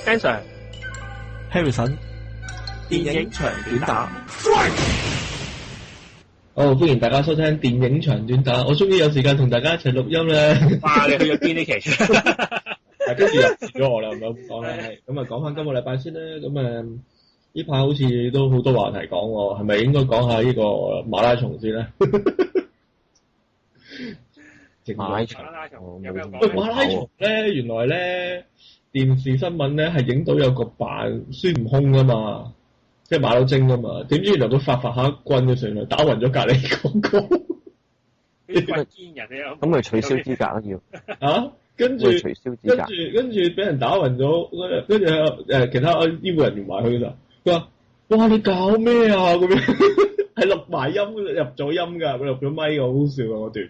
Ben Sir Harrison，電影長短打。好，歡迎大家收聽電影長短打。我終於有時間同大家一齊錄音啦。哇！你去咗邊呢期？跟住又遲咗我啦，唔好咁講啦。咁啊，講翻今個禮拜先啦。咁呢排好似都好多話題講喎，係咪應該講下呢個馬拉松先咧？馬拉松有咩講？馬拉松咧，原來咧電視新聞咧係影到有個扮孫悟空噶嘛，即係馬騮精噶嘛。點知原來佢發下棍嘅時候，打暈咗隔離嗰個。啲棍堅人啊！咁咪取消資格咯要。啊！跟住取消資格，跟住俾人打暈咗，跟住其他醫護人員埋去啦。佢話：哇！你搞咩啊？咁樣係錄埋音，入咗音㗎，佢錄咗咪㗎，好好笑啊嗰段。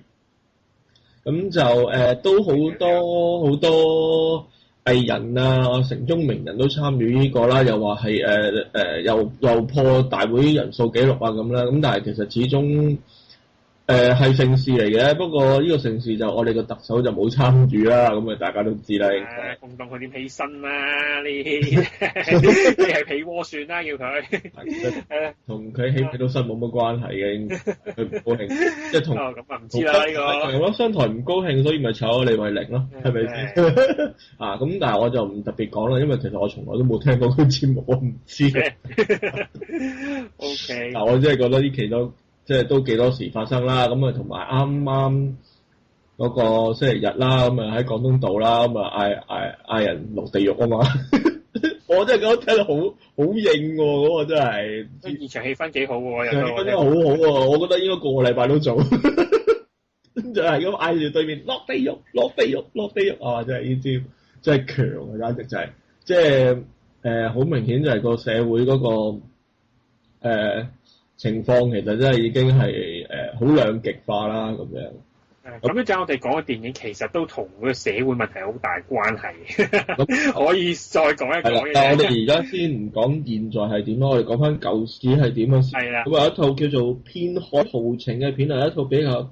咁就都好多藝人啊、城中名人都參與呢個啦，又話係又破大會人數紀錄啊咁啦。咁但係其實始終係盛事嚟嘅，不過呢個盛事就我哋個特首就冇參與啦，咁啊大家都知啦。共黨佢點起身啦？你係被窩算啦，叫佢。同佢起唔起到身冇乜關係嘅，佢唔高興，即係同咁啊唔知啦呢個。咯，商台唔高興，所以咪炒咗李慧玲咯，係咪先？啊，咁但係我就唔特別講啦，因為其實我從來都冇聽過佢節目，我唔知。OK。嗱，我真係覺得呢期都幾多時發生啦，咁啊同埋啱啱嗰個星期日啦，咁啊喺廣東道啦，咁啊嗌人落地獄啊嘛，我真係覺得聽到好應喎，嗰個真係。現場氣氛幾好喎，氣氛真係好好喎，我覺得應該個禮拜都做，就係咁嗌住對面落地獄，落地獄，落地獄啊！真係呢招真係強啊，簡直就係即係好明顯就係個社會嗰個情況其實真係已經係好兩極化啦咁樣。咁樣就我哋講嘅電影其實都同嗰個社會問題好大關係。可以再講一講嘅。但係我哋而家先唔講現在係點咯，我哋講翻舊時係點樣先。係啦。咁有一套叫做《偏海豪情》嘅片係一套比較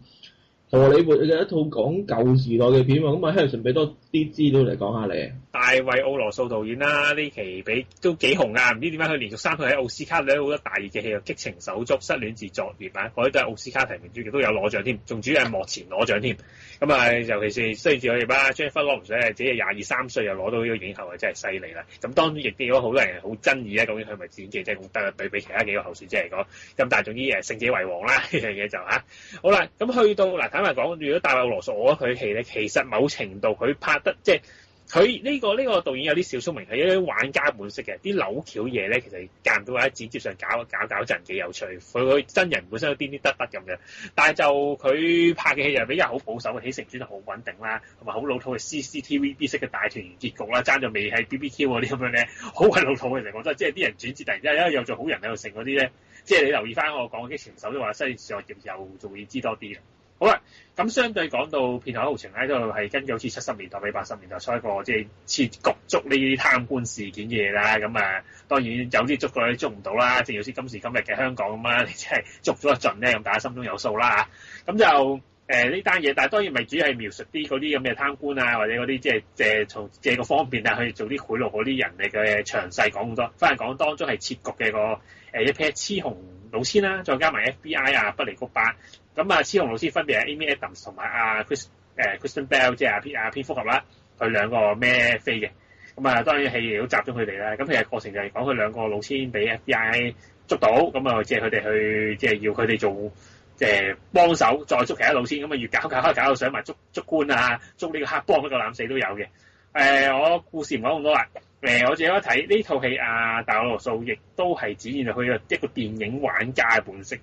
荷里活嘅一套講舊時代嘅片喎。咁啊，Harrison俾多啲資料嚟講下你。大衛奧羅素導演啦，呢期都幾紅啊！唔知點解佢連續3套喺奧斯卡攞好多大熱嘅戲，激情手足、失戀自作孽啊，嗰啲都係奧斯卡提名主角，都有攞獎添，仲主要係幕前攞獎添。咁啊，尤其是失戀自作孽啦 Jennifer Lawrence 自己22、23歲又攞到呢個影后啊，真係犀利啦！咁當然亦都有好多人好爭議啊，究竟佢係咪演技真係咁得？對比其他幾個候選者嚟講，咁但係總之勝者為王啦，呢樣嘢就好啦。咁去到嗱，坦白講，如果大衛奧羅素，我覺得佢戲咧，其實某程度佢拍得即係。佢呢個導演有啲小聰明，係一啲玩家本色嘅，啲扭橋嘢咧，其實間唔到喺剪接上搞陣幾有趣。佢真人本身都癲癲得咁嘅，但係就佢拍嘅戲又比較好保守，起承轉得好穩定啦，同埋好老土嘅 CCTV 式嘅大團圓結局啦，爭咗未係 BBQ 嗰啲咁樣咧，好鬼老土嘅成講真，即係啲人轉折突然之間又做好人喺度成嗰啲咧，即係你留意翻我講嘅激情手都話失戀自作孽又仲會知多啲嘅。好啦，咁相對講到片海豪情咧，都係根據好似70年代尾80年代初一個即係切局捉呢啲貪官事件嘅嘢啦。咁當然有啲捉過，有啲捉唔到啦。正如好似今時今日嘅香港咁啦，你即係捉咗一盡咧，咁大家心中有數啦。咁就呢單嘢，但係當然咪主要係描述啲嗰啲咁嘅貪官啊，或者嗰啲即係借個方便啊去做啲賄賂嗰啲人嚟嘅詳細講咁多。反而講當中係切局嘅個一批雌雄老千啦，再加埋 FBI 啊，不離谷巴。咁雌雄老師分別係 Amy Adams 同埋Kristen Bell， 即係蝙蝠俠啦，佢兩個孭飛嘅。咁當然戲亦都集中佢哋啦。咁其實過程就係講佢兩個老千俾 FBI 捉到，咁借佢哋去即係要佢哋做幫手，再捉其他老千。咁越搞到想埋捉官啊，捉呢個黑幫一個攬死都有嘅。我故事唔講咁多啦。我自己一睇呢套戲大衛奧羅素亦都係展現到佢一個電影玩家嘅本色。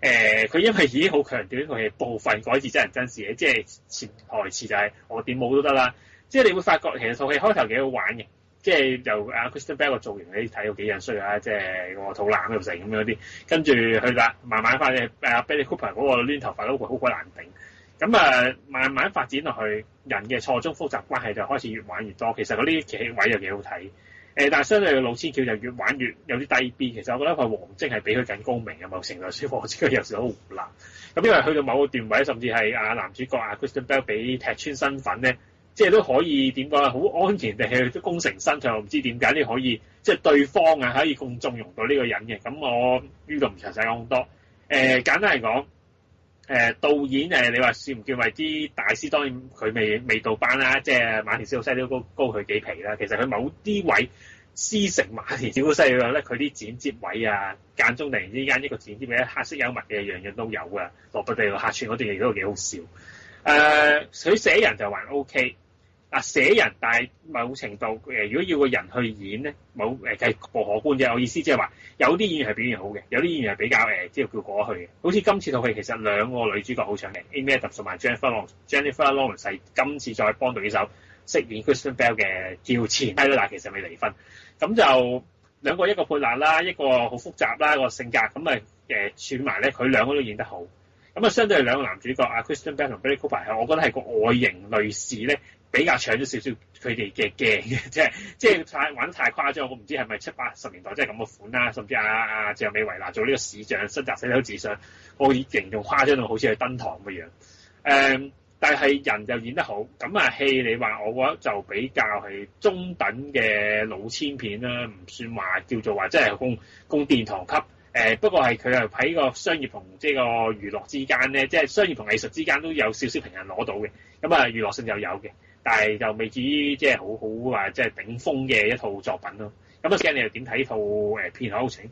佢因為已經好強調呢套戲部分改自真人真事嘅，即係潛台詞就係我點舞都得啦。即係你會發覺其實套戲開頭幾好玩嘅，即係由Kristen Bell 個造型你睇到幾樣衰啊，即係個肚腩又成咁樣啲，跟住去啦慢慢發現Bradley Cooper 嗰個攣頭髮都好鬼難頂。咁慢慢發展落去，人嘅錯綜複雜關係就開始越玩越多。其實嗰啲劇位又幾好睇。但係相對嘅老千橋就越玩越有啲低 B。其實我覺得佢王晶係比佢更高明嘅，某程度上王晶佢有時好胡鬧。咁因為去到某個段位，甚至係男主角Kristen Bell 俾踢穿身份咧，即係都可以點講啊？好安然地去功成身退，我唔知點解你可以即係對方啊可以咁縱容到呢個人嘅。咁我呢度唔詳細講咁多。簡單嚟講，導演你話算唔叫為啲大師？當然佢未到班啦，即係馬田史高西都高佢幾皮啦。其實佢某啲位師承馬田史高西嘅咧，佢啲剪接位啊，間中突然之間一個剪接位黑色幽默嘅樣樣都有啊。羅拔地路客串嗰段亦都幾好笑。佢寫人就還 OK。寫人，但係某程度如果要個人去演咧，冇係過可觀啫。我意思即係話，有啲演員係表現好嘅，有啲演員係比較即係叫過去嘅。好似今次套戲其實兩個女主角好搶嘅 Amy Adams 同埋 Jennifer Lawrence 係今次再幫到呢首飾演 Kristen Bell 嘅叫前妻啦，其實未離婚。咁就兩個一個潑辣啦，一個好複雜啦個性格，咁啊串埋咧，佢兩個都演得好。咁啊，相對係兩個男主角啊 Kristen Bell 同 Bradley Cooper，我覺得係個外形類似咧。比較搶咗少少佢哋嘅鏡嘅，即係太玩得太誇張，我唔知係咪70-80年代即係咁嘅款啦，甚至謝美維娜做呢個市長，身澤死都自信，我形容誇張到好似去登堂咁嘅樣。但係人就演得好，咁啊戲你話我覺得就比較係中等嘅老千片啦，唔算話叫做話即係供殿堂級。不過係佢係喺個商業同即係個娛樂之間咧，即係商業同藝術之間都有少少平衡攞到嘅，咁啊娛樂性就有嘅。但係就未至於即係好好話即係頂峰嘅一套作品咯。咁啊，驚你又點睇呢套《片海豪情》？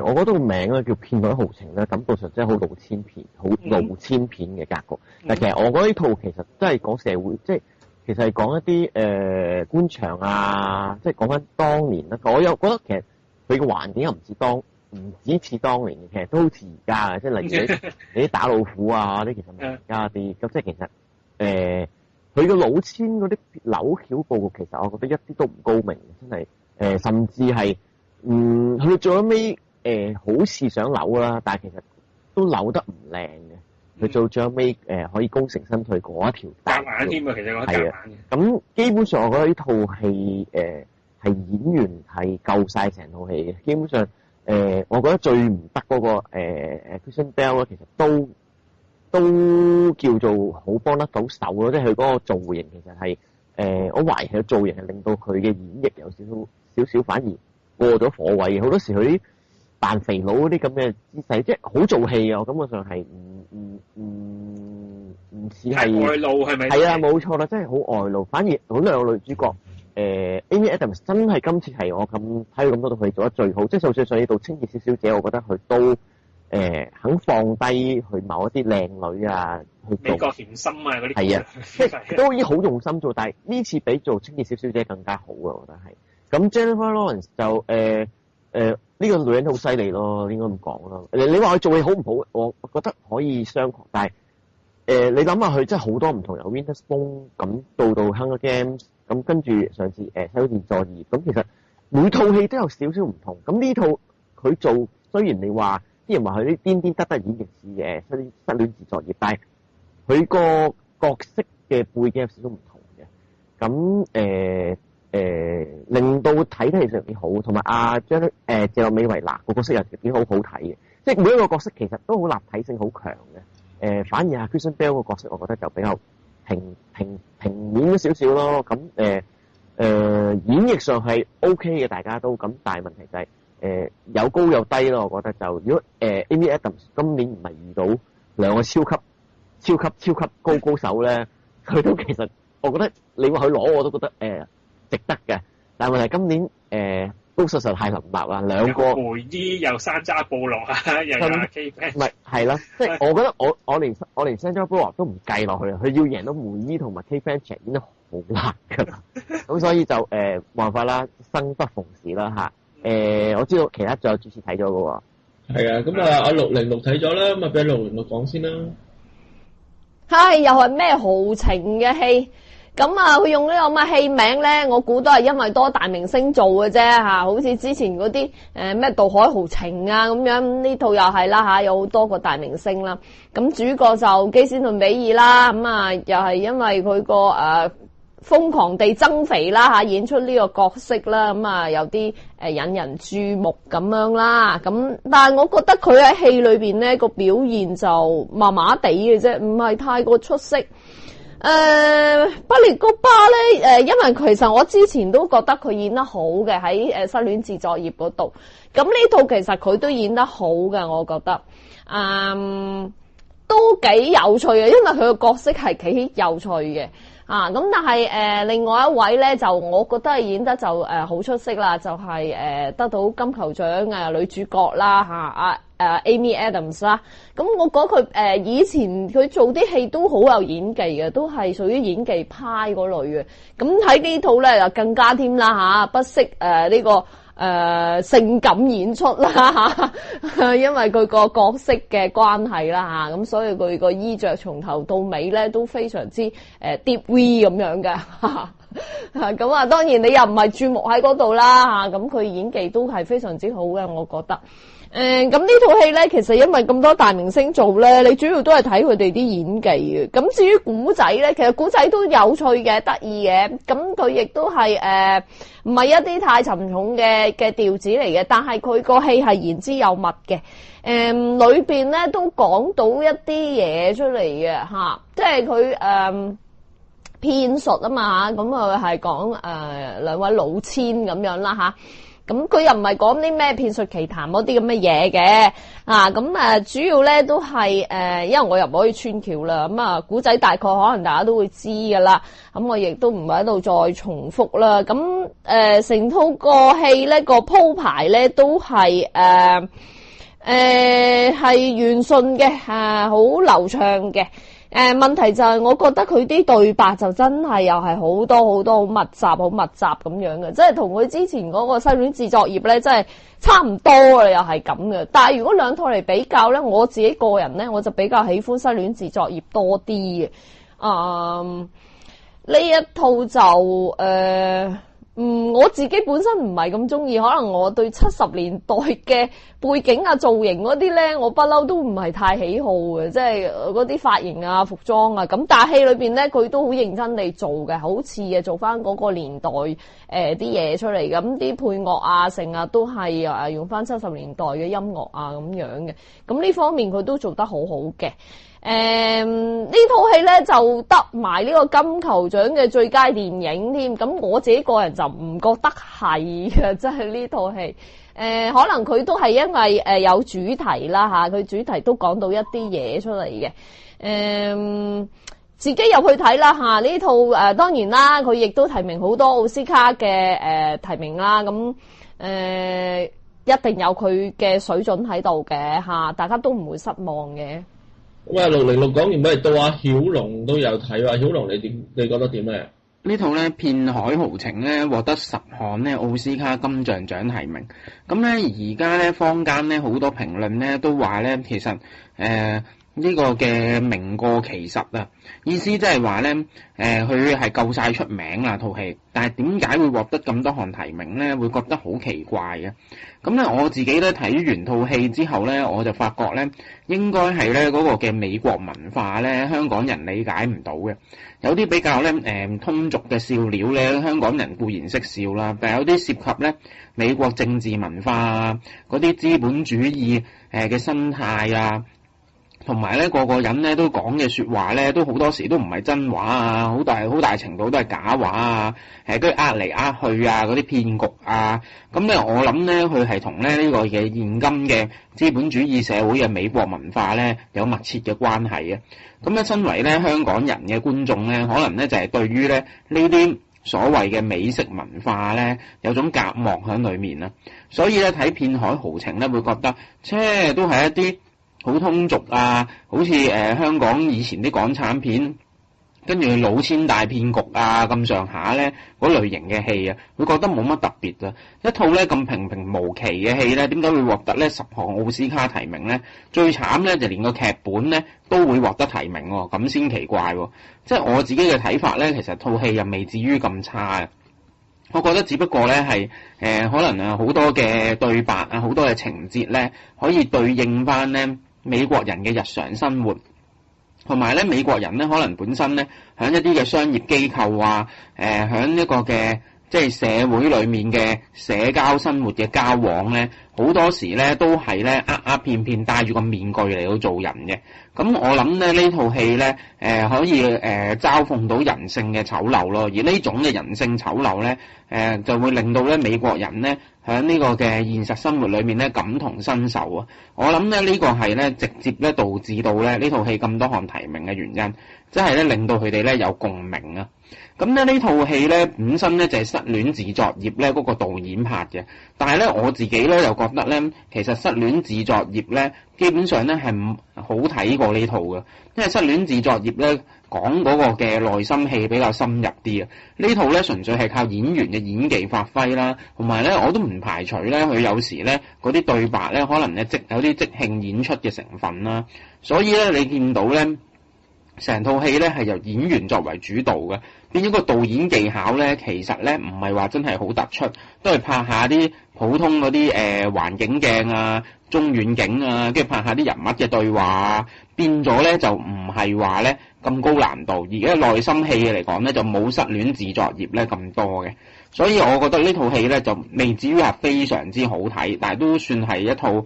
我覺得個名咧叫《片海豪情》咧，感覺上真係好老千片，好老千片嘅格局。但其實我覺得呢套其實真係講社會，即係其實係講一啲官場啊，即係講翻當年啦。我又覺得其實佢個環境又唔止似當年嘅，其實都好似而家嘅，即係例如你啲打老虎啊啲，其實而家啲咁，即係其實佢個老千嗰啲扭橋佈局，其實我覺得一啲都唔高明，真係甚至係去到最尾好似想扭啦，但係其實都扭得唔靚嘅。佢做最尾可以功成身退嗰一條夾硬添啊，其實我夾硬嘅。咁基本上我覺得呢套戲係演員係夠晒成套戲嘅。基本上我覺得最唔得嗰個Kristen Bell 咧，其實都叫做好幫得到手咯，即係佢嗰個造型其實係我懷疑佢造型係令到佢嘅演繹有少少反而過咗火位嘅。好多時佢啲扮肥佬嗰啲咁嘅姿勢，即係好做戲啊！我感覺上係唔似係外露係咪？係啊，冇錯啦，真係好外露。反而好兩個女主角Amy Adams 真係今次係我睇佢咁多套戲做得最好，即係就算上呢度清潔小小姐，我覺得佢都肯放低佢某一啲靚女啊，去做美國甜心啊嗰啲，係啊，即係都已經好用心做，但係呢次比做清潔小小姐更加好啊！我覺得係。咁 Jennifer Lawrence 就呢個女人好犀利咯，應該咁講咯。你話佢做戲好唔好？我覺得可以商榷，但係你諗下佢真係好多唔同，由 Winter Bone 咁到 Hunger Games， 咁跟住上次西島自助業，咁其實每套戲都有少少唔同。咁呢套佢做，雖然你話啲人話佢啲癲癲得得演繹似失戀自助業，但係佢個角色嘅背景有少少唔同嘅。咁令到睇得其實幾好，同埋謝洛美維娜個角色又幾好睇嘅，即係每一個角色其實都好立體性好強嘅。反而係 Kristen Bell 個角色，我覺得就比較平面咗少少咯。咁演繹上係 OK 嘅，大家都咁，但係問題就係有高有低咯。我覺得就如果Amy Adams 今年唔係遇到兩個超級高手咧，佢都其實我覺得你話佢攞我都覺得值得嘅，但係問題今年都實在太林立啦，兩個梅姨又山楂布洛啊，又 K Pan， 唔係啦，即係我覺得我連山楂布洛都唔計落去啊，佢要贏到梅姨同埋 K Pan 演得好難㗎啦，咁所以就冇辦法啦，生不逢時啦嚇。我知道其他仲有主持睇咗嘅喎，係啊，咁阿606睇咗啦，咁啊俾606講先啦。又係咩豪情嘅戲？咁佢用呢個咁嘅戲名咧，我估都係因為多大明星做嘅啫嚇，好似之前嗰啲咩《渡海豪情》啊咁樣，呢套又係啦嚇，有好多個大明星啦。咁主角就基斯頓比爾啦，咁又係因為佢個瘋狂地增肥啦嚇，演出呢個角色啦，咁有啲引人注目咁樣啦。咁但係我覺得佢喺戲裏邊咧個表現就麻麻地嘅啫，唔係太過出色。不列谷巴咧，因為其實我之前都覺得佢演得好嘅喺失戀自作業嗰度，咁呢套其實佢都演得好嘅，我覺得，都幾有趣嘅，因為佢個角色係幾有趣嘅。咁但係另外一位咧，就我覺得係演得就好出色啦，就係得到金球獎女主角啦Amy Adams 啦。咁我覺得佢以前佢做啲戲都好有演技嘅，都係屬於演技派嗰類嘅。咁喺呢套咧就更加添啦不惜呢個性感演出啦因為佢個角色嘅關係啦咁所以佢個衣着從頭到尾咧都非常之deep V 咁樣嘅咁啊，當然你又唔係注目喺嗰度啦咁佢演技都係非常之好嘅，我覺得。咁呢套戲咧，其實因為咁多大明星做咧，你主要都係睇佢哋啲演技嘅。咁至於古仔咧，其實古仔都有趣嘅、得意嘅。咁佢亦都係唔係一啲太沉重嘅調子嚟嘅，但係佢個戲係言之有物嘅。裏邊咧都講到一啲嘢出嚟嘅即係佢騙術啊嘛咁佢係講兩位老千咁樣啦咁佢又唔係講啲咩騙術奇談嗰啲咁嘅嘢嘅咁主要咧都係因為我又唔可以穿橋啦，咁古仔大概可能大家都會知噶啦，咁我亦都唔喺度再重複啦。咁成套個戲咧個鋪排咧都係係圓順嘅好流暢嘅。問題就係我覺得佢啲對白就真係又係好多好多好密集咁樣嘅，即係同佢之前嗰個失戀自作業咧，真係差唔多啦，又係咁嘅。但係如果兩套嚟比較咧，我自己個人咧，我就比較喜歡失戀自作業多啲嘅。呢一套就我自己本身唔係咁中意，可能我對70年代嘅背景造型嗰啲咧，我不嬲都唔係太喜好嘅，即係嗰啲髮型服裝咁。但係戲裏邊咧，佢都好認真地做嘅，好似做翻嗰個年代啲嘢出嚟，咁啲配樂成都係用翻70年代嘅音樂咁樣嘅。咁呢方面佢都做得好好嘅。呢套戲咧就得埋呢個金球獎嘅最佳電影添，咁我自己個人就唔覺得係嘅，即係呢套戲，可能佢都係因為有主題啦佢主題都講到一啲嘢出嚟嘅，自己入去睇啦呢套當然啦，佢亦都提名好多奧斯卡嘅提名啦，咁一定有佢嘅水準喺度嘅大家都唔會失望嘅。咁606講完，不如到阿曉龍都有睇喎。曉龍你覺得點咧？呢套咧《片海豪情》咧獲得10項咧奧斯卡金像獎提名。咁咧而家咧坊間咧好多評論咧都話咧，其實呢個嘅名過其實意思即係話咧佢係夠晒出名啦套戲，但係點解會獲得咁多項提名咧？會覺得好奇怪嘅。咁咧我自己咧睇完套戲之後咧，我就發覺咧應該係咧嗰個嘅美國文化咧，香港人理解唔到嘅。有啲比較咧通俗嘅笑料咧，香港人固然識笑啦，但係有啲涉及咧美國政治文化嗰啲資本主義嘅生態同埋咧個個人咧都講嘅說話咧，都好多時都唔係真話好大程度都係假話跟住呃嚟呃去嗰啲騙局咁咧我諗咧佢係同咧呢個嘅現今嘅資本主義社會嘅美國文化咧有密切嘅關係嘅。咁咧身為咧香港人嘅觀眾咧，可能咧就係對於咧呢啲所謂嘅美式文化咧有種隔膜喺裏面啦，所以咧睇《片海豪情》咧會覺得都係一啲好通俗好似香港以前啲港產片，跟住老千大騙局咁上下咧嗰類型嘅戲會覺得冇乜特別一套咧咁平平無奇嘅戲咧，點解會獲得咧10項奧斯卡提名咧？最慘咧就連個劇本咧都會獲得提名咁先奇怪即係我自己嘅睇法咧，其實套戲又未至於咁差我覺得只不過咧係可能好多嘅對白好多嘅情節咧可以對應翻咧美國人嘅日常生活，同埋咧美國人咧可能本身咧喺一啲嘅商業機構響一個嘅即係社會裡面嘅社交生活嘅交往咧，好多時咧都係咧騙騙戴住個面具嚟到做人嘅。咁我諗咧呢套戲咧可以嘲諷到人性嘅醜陋咯，而呢種嘅人性醜陋咧就會令到咧美國人咧喺呢個嘅現實生活裏面咧感同身受啊！我諗咧呢個係咧直接咧導致到咧呢套戲咁多項提名嘅原因，即係咧令到佢哋咧有共鳴啊！咁咧呢套戲咧本身咧就係失戀自作業咧嗰個導演拍嘅，但係咧我自己咧又覺得咧其實失戀自作業咧基本上咧係唔好睇過呢套嘅，因為失戀自作業咧講嗰個嘅內心戲比較深入啲啊，呢套咧純粹係靠演員嘅演技發揮啦，同埋咧我都唔排除咧佢有時咧嗰啲對白咧可能咧有啲即興演出嘅成分啦，所以咧你見到咧成套戲咧係由演員作為主導嘅。變咗個導演技巧咧，其實咧唔係話真係好突出，都係拍下啲普通嗰啲環境鏡啊、中遠景啊，跟住拍下啲人物嘅對話啊，變咗咧就唔係話咧咁高難度。而家內心戲嚟講咧，就冇失戀自作業咧咁多嘅，所以我覺得呢套戲咧就未至於係非常之好睇，但係都算係一套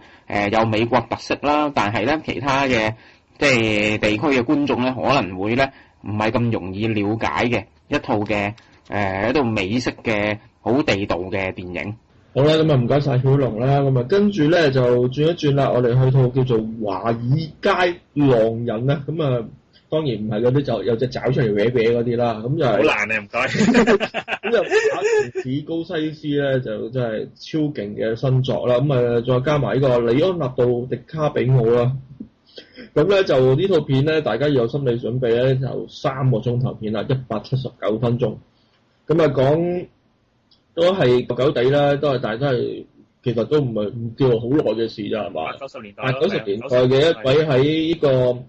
有美國特色啦。但係咧其他嘅即係地區嘅觀眾咧，可能會咧唔係咁容易了解嘅一套嘅一套美式嘅好地道嘅電影。好啦，咁啊唔該晒曉龍啦，咁啊跟住咧就轉一轉啦，我哋去套叫做《華爾街狼人》啦，咁啊當然唔係嗰啲就有隻爪出嚟搲搲嗰啲啦，咁就係好難啊，唔該。咁就打田史高西斯咧就真係超勁嘅新作啦，咁啊再加埋呢個李安納度迪卡比奧啦。咁咧就呢套片咧，大家要有心理準備咧，就3個鐘頭片啦，179分鐘。咁啊講都係舊舊地啦，都係但係都係其實都唔叫好耐嘅事咋係嘛？90年代90年代嘅一位喺呢個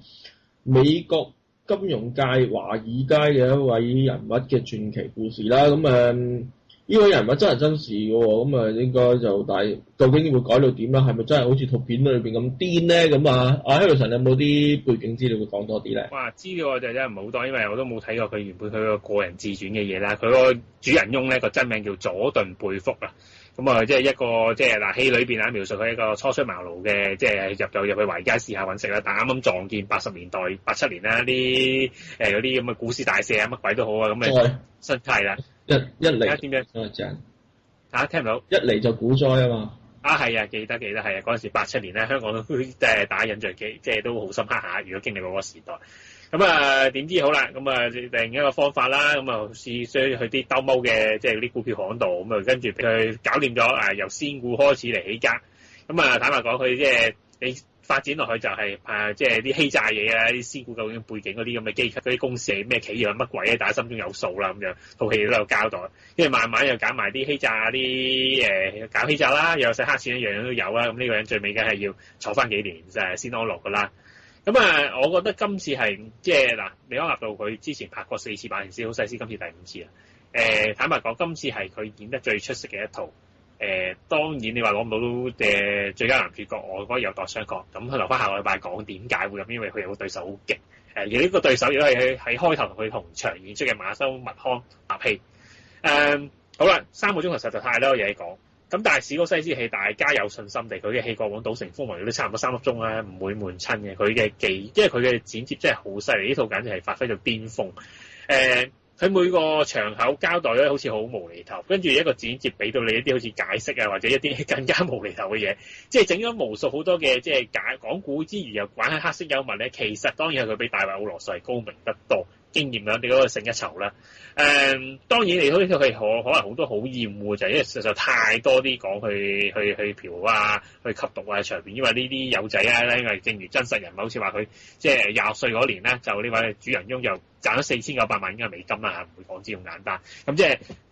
美國金融界華爾街嘅一位人物嘅傳奇故事啦。咁呢位人物真係真事嘅喎，咁啊應該就但係究竟會改到點啦？係咪真係好似套片裏邊咁癲咧？咁啊，阿 Harrison 有冇啲背景資料會講多啲咧？哇，資料我就真係唔係好多，因為我都冇睇過佢原本佢個人自傳嘅嘢啦。佢個主人翁咧個真名叫佐頓貝福啊。咁啊，即係一個即係嗱戲裏邊啊，描述佢一個初出茅廬嘅，即係入去華爾街試下揾食啦。但啱啱撞見80年代87年啦，啲嗰啲咁嘅股市大瀉啊，乜鬼都好啊，咁嘅生態啦。一嚟點樣？聽唔到？一嚟就股災啊嘛！係啊，記得係啊，嗰陣時87年咧，香港都即係打印象機，即係都好深刻下。如果經歷過嗰個時代，咁啊點知好啦，咁啊另一個方法啦，咁啊試去啲兜踎嘅，即係啲股票行度，咁啊跟住俾佢搞掂咗，由仙股開始嚟起家。咁啊坦白講，佢即係你發展落去就係即係啲欺詐嘢啊，啲仙股究竟背景嗰啲咁嘅機構、嗰啲公司係咩企業乜鬼咧，大家心中有數啦咁樣，套戲都有交代。跟住慢慢又搞埋啲欺詐啲搞欺詐啦，又有洗黑錢，樣樣都有啦。咁呢個人最尾梗係要坐翻幾年先安樂噶啦。咁啊，我覺得今次係即係嗱，李安納度佢之前拍過4次《白田史高西斯》，今次第5次啦。坦白講，今次係佢演得最出色嘅一套。當然你話攞唔到最佳男主角，我覺得有待商榷。咁留翻下個禮拜講點解會咁，因為佢有個對手好勁。而呢個對手亦都係喺開頭同佢同場演出嘅馬修麥康搭戲。好啦，3個鐘頭實在太多嘢講。咁但係史高西斯係大家有信心地，佢嘅戲過往《賭城風雲》都差唔多3粒鐘啦，唔會悶親嘅。佢嘅因為佢嘅剪接真係好犀利，呢套簡直係發揮到巔峰。佢每個場口交代咧好似好無厘頭，跟住一個剪接俾到你一啲好似解釋啊，或者一啲更加無厘頭嘅嘢，即係整咗無數好多嘅即係講古之餘又玩下黑色幽默咧。其實當然係佢比大衛奧羅素係高明得多，經驗啦，你嗰個勝一籌啦。當然嚟到呢套戲可能好多好厭惡就係因為實在太多啲講去嫖啊、去吸毒啊場面，因為呢啲友仔啊，因為正如真實人物，好似話佢即係20歲嗰年咧，就呢位主人翁又賺咗4900萬嘅美金啦，唔會講之咁簡單。咁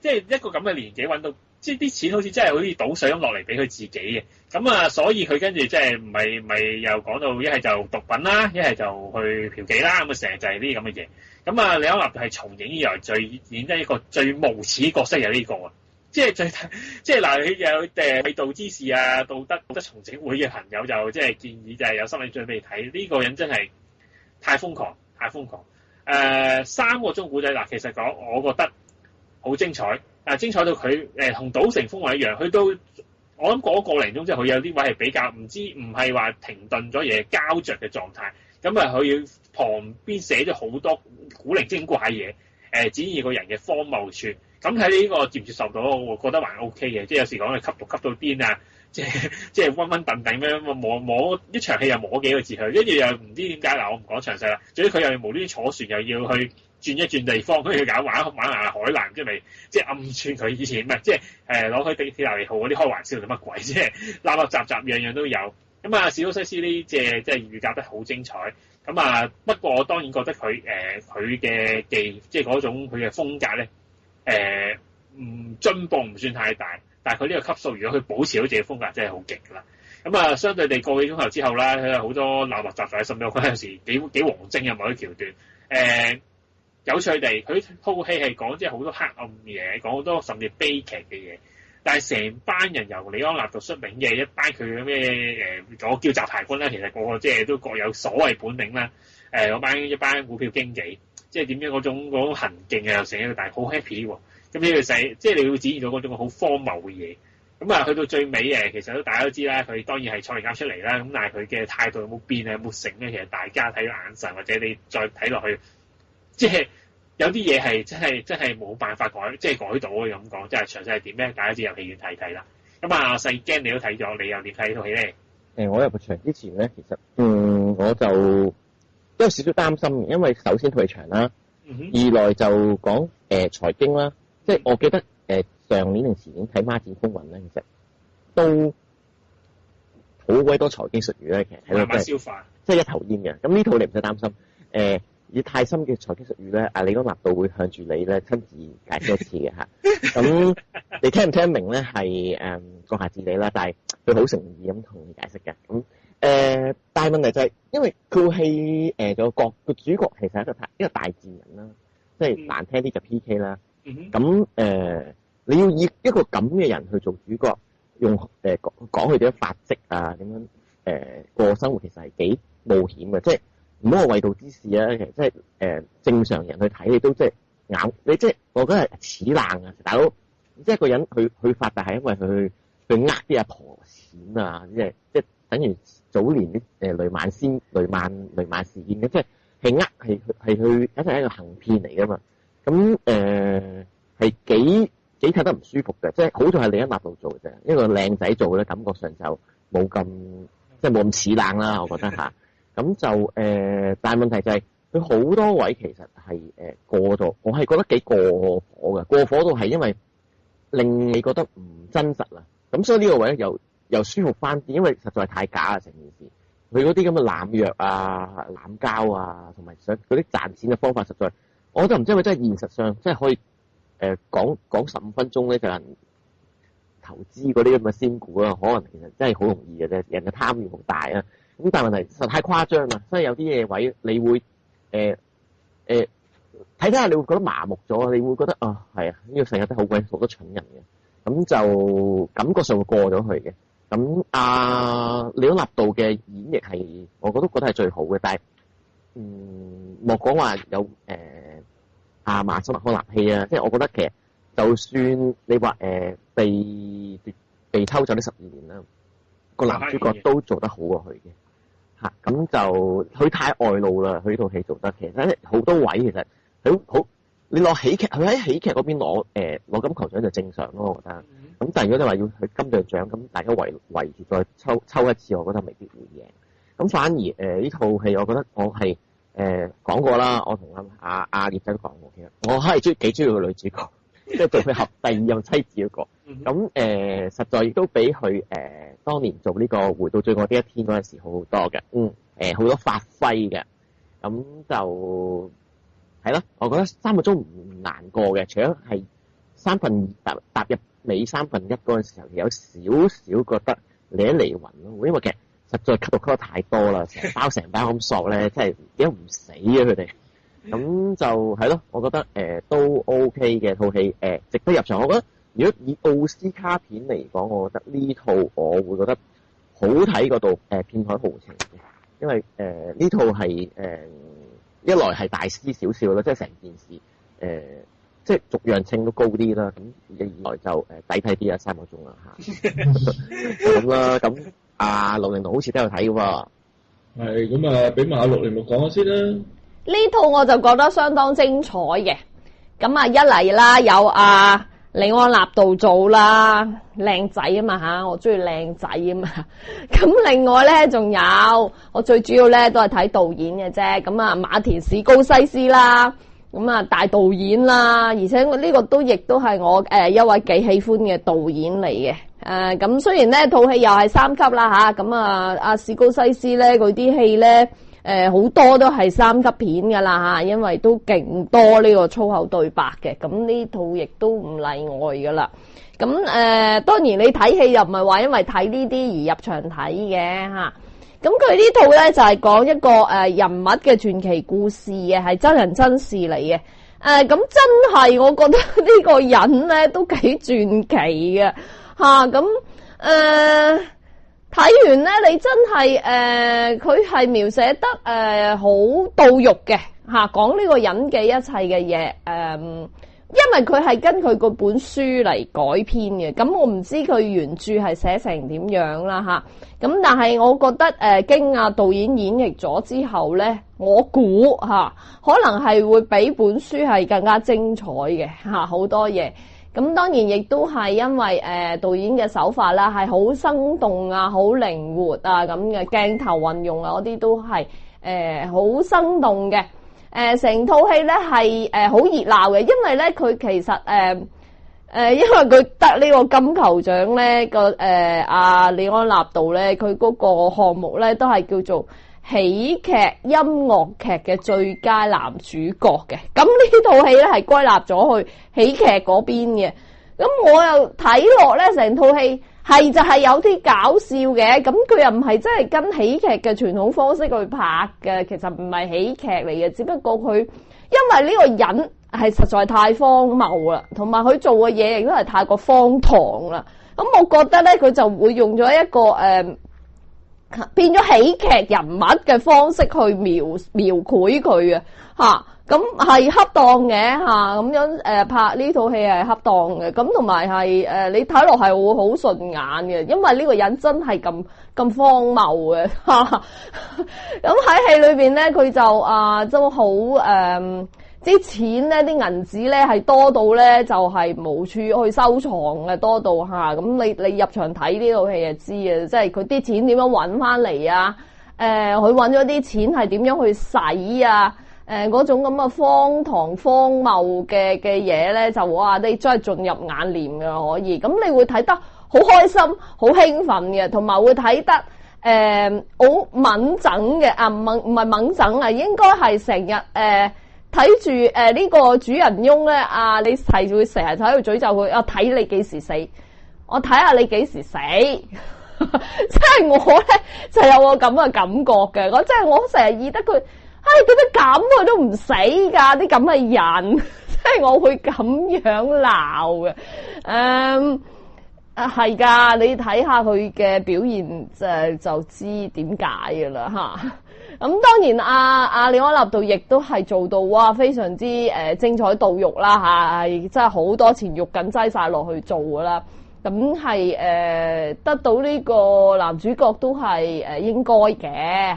即係一個咁嘅年紀揾到，即係啲錢好似真係好似倒水咁落嚟俾佢自己嘅。咁啊，所以佢跟住即係咪又講到一係就毒品啦，一係就去嫖妓啦，咁啊成日就係呢啲咁嘅嘢。咁啊，李安納度係從影以來演得一個最無恥角色係呢個啊！即係嗱，佢有衛道之士啊，道德重整會嘅朋友就即係建議就係有心理準備睇呢個人真係太瘋狂，太瘋狂。3個鐘古仔嗱，其實講我覺得好精彩，精彩到佢同賭城風雲一樣，去到我諗嗰個零鐘之後，佢有啲位係比較唔係話停頓咗，而係膠着嘅狀態。咁啊，佢要旁邊寫咗好多古靈精怪嘢，展現個人嘅荒謬處。咁喺呢個接唔接受到，我覺得還 O K 嘅。即係有時講係吸毒吸到癲啊，即係暈暈頓頓咁樣摸一場戲又摸幾個字佢，跟住又唔知點解嗱，我唔講詳細啦。總之佢又無端端坐船又要去轉一轉地方，跟住搞玩下海南，即係即係暗串佢以前唔係即係攞佢鐵達尼號嗰啲開玩笑定乜鬼，即係立立雜雜樣樣都有。咁啊，史高西斯呢隻即係預夾得好精彩。咁啊，不過我當然覺得佢嘅即係嗰種佢嘅風格咧，進步唔算太大，但係佢呢個級數，如果佢保持到自己風格，真係好勁㗎啦。咁啊，相對地個幾鐘頭之後啦，佢有好多立立雜雜，甚至我覺得有時幾黃精嘅某啲橋段。有趣地，佢套戲係講即係好多黑暗嘢，講好多甚至悲劇嘅嘢。但係成班人由李安納度率領嘅一班佢嘅咩我叫雜牌軍啦，其實個個即係都各有所謂本領啦。一班股票經紀，即係點樣嗰種行徑啊，又成一個但係好 happy 喎。咁呢個仔即係你會展現到嗰種好荒謬嘅嘢。咁啊，去到最尾其實大家都知啦，佢當然係蔡明監出嚟啦。咁但係佢嘅態度有冇變啊？有冇成咧？其實大家睇眼神或者你再睇落去，即係有啲嘢係真係冇辦法改到嘅咁講，即係詳細係點咧？大家自入戲院睇睇啦。咁啊，細驚你都睇咗，你又點睇呢套戲咧？我入場之前咧，其實我就都有少少擔心嘅，因為首先佢長啦，二來就講財經啦，即係我記得上年定前年睇《孖展風雲》咧，其實都好鬼多財經術語咧，其實睇到慢慢消化，即係一頭煙嘅。咁呢套你唔使擔心，以太深嘅財經術語咧，阿李安納度會向住你咧親自解釋一次嘅嚇。咁你聽唔聽明咧係閣下自理啦，但係佢好誠意咁同你解釋嘅。咁但係問題就係，因為套戲個主角其實係一個大賤人啦，即係難聽啲就 PK 啦。咁你要以一個咁嘅人去做主角，用講佢點樣發跡啊，點樣過生活，其實係幾冒險嘅，即係。唔好話衛道之士啊，其實即係正常人去睇你都即係咬你，即係我覺得係齒冷啊，大佬！即係個人去發達係因為佢去呃啲阿婆錢啊，即係等於早年啲雷曼事件嘅，即係係去一個行騙嚟噶嘛。咁係幾睇得唔舒服嘅，即係好在係李安納度做嘅啫，一個靚仔做咧，感覺上就冇咁齒冷啦，我覺得嚇。咁就但係問題就係佢好多位其實係過咗，我係覺得幾過火嘅，過火到係因為令你覺得唔真實啦。咁所以呢個位又舒服翻啲，因為實在係太假啦成件事。佢嗰啲咁嘅濫藥啊、濫交啊，同埋想嗰啲賺錢嘅方法，實在我都唔知係咪真係現實上即係可以講15分鐘咧就係投資嗰啲咁嘅仙股啊，可能其實真係好容易嘅啫，人嘅貪欲好大啊。咁但係問題實太誇張啦，所以有啲嘢位你會睇下，你會覺得麻木咗，你會覺得係啊，呢個世界都好鬼好多蠢人嘅，咁就感覺上會過咗去嘅。咁李安納度嘅演繹係我覺得係最好嘅，但係莫講話有馬修麥康納戲啊，即係我覺得其實就算你話被偷走呢12年啦，個男主角都做得好過佢嘅。咁就佢太外露啦，佢呢套戲做得其實好多位其實佢好，你攞喜劇，佢喺喜劇嗰邊攞金球獎就正常咯，我覺得。咁但係如果你話要去金像獎，咁大家圍住再抽一次，我覺得未必會贏。咁反而呢套戲，我覺得我係講過啦，我同阿葉仔都講過，其實我係幾中意個女主角，即係做佢合第二任妻子嗰個。咁實在亦都比佢當年做呢個回到最愛的一天嗰陣時好好多嘅，好多發揮嘅。咁就係咯，我覺得3個鐘唔難過嘅，除咗係踏入尾1/3嗰陣時候，有少少覺得離一離魂咯，因為其實實在吸得太多啦，成包咁索咧，真係點解唔死啊佢哋？咁就係咯，我覺得都 OK 嘅套戲，值得入場。我覺得如果以奧斯卡片嚟講，我覺得呢套我會覺得好睇過到片海豪情嘅，因為呢套係一來係大師少少啦，即係成件事即係逐樣稱都高啲啦。咁原來就抵睇啲啊，3個鐘啦嚇。咁啦，咁606好似都有睇嘅喎。係咁啊，俾埋606講下先啦。呢套我就覺得相當精彩嘅。咁啊，一嚟啦，有李安納度做啦，靚仔啊嘛嚇，我中意靚仔啊嘛。咁另外咧，仲有我最主要咧都係睇導演嘅啫。咁啊，馬田史高西斯啦，咁啊大導演啦，而且呢個都亦都係我一位幾喜歡嘅導演嚟嘅。咁雖然呢套戲又係3級啦嚇，咁阿史高西斯咧佢啲戲咧。好多都係3級片噶啦嚇，因為都勁多呢個粗口對白嘅，咁呢套亦都唔例外噶啦。咁當然你睇戲又唔係話因為睇呢啲而入場睇嘅嚇。咁佢呢套咧就係講一個人物嘅傳奇故事嘅，係真人真事嚟嘅。咁真係我覺得呢個人咧都幾傳奇嘅嚇。咁睇完咧，你真係佢係描寫得好到肉嘅嚇，講呢個人嘅一切嘅嘢因為佢係跟佢嗰本書嚟改編嘅，咁我唔知佢原著係寫成點樣啦嚇，咁但係我覺得經導演演繹咗之後咧，我估嚇可能係會比本書係更加精彩嘅嚇，好多嘢。咁當然亦都係因為導演嘅手法啦，係好生動啊，好靈活啊，咁嘅鏡頭運用啊，嗰啲都係好生動嘅。成套戲咧係好熱鬧嘅，因為咧佢其實因為佢得呢個金球獎咧個李安納度咧，佢嗰個項目咧都係叫做喜劇音樂劇嘅最佳男主角嘅，咁呢套戲咧係歸納咗去喜劇嗰邊嘅。咁我又睇落咧，成套戲係就係有啲搞笑嘅，咁佢又唔係真係跟喜劇嘅傳統方式去拍嘅，其實唔係喜劇嚟嘅，只不過佢因為呢個人係實在太荒謬啦，同埋佢做嘅嘢亦都係太過荒唐啦。咁我覺得咧，佢就會用咗一個變咗喜劇人物嘅方式去描繪佢啊嚇，咁係恰當嘅嚇，咁樣拍呢套戲係恰當嘅，咁同埋係你睇落係會好順眼嘅，因為呢個人真係咁荒謬嘅嚇。咁喺戲裏邊咧，佢就都好啲錢咧，啲銀紙咧係多到咧就係無處去收藏嘅，多到嚇。咁你入場睇呢套戲就知啊，即係佢啲錢點樣揾翻嚟啊？佢揾咗啲錢係點樣去使啊？嗰種咁嘅荒唐荒謬嘅嘢咧，就哇你真係進入眼簾嘅可以。咁你會睇得好開心、好興奮嘅，同埋會睇得好猛整嘅唔係猛整啊，應該係成日睇住呢個主人翁咧，你係會成日喺度詛咒佢，睇你幾時死，我睇下你幾時死，即係我咧就有個咁嘅感覺嘅，我即係我成日記得佢，點解咁佢都唔死㗎？啲咁嘅人，即係我會咁樣鬧嘅，係㗎，你睇下佢嘅表現就知點解㗎啦嚇。咁當然阿李安納度亦都係做到哇非常之精彩到肉啦嚇，係真係好多錢肉緊擠晒落去做㗎啦。咁係得到呢個男主角都係應該嘅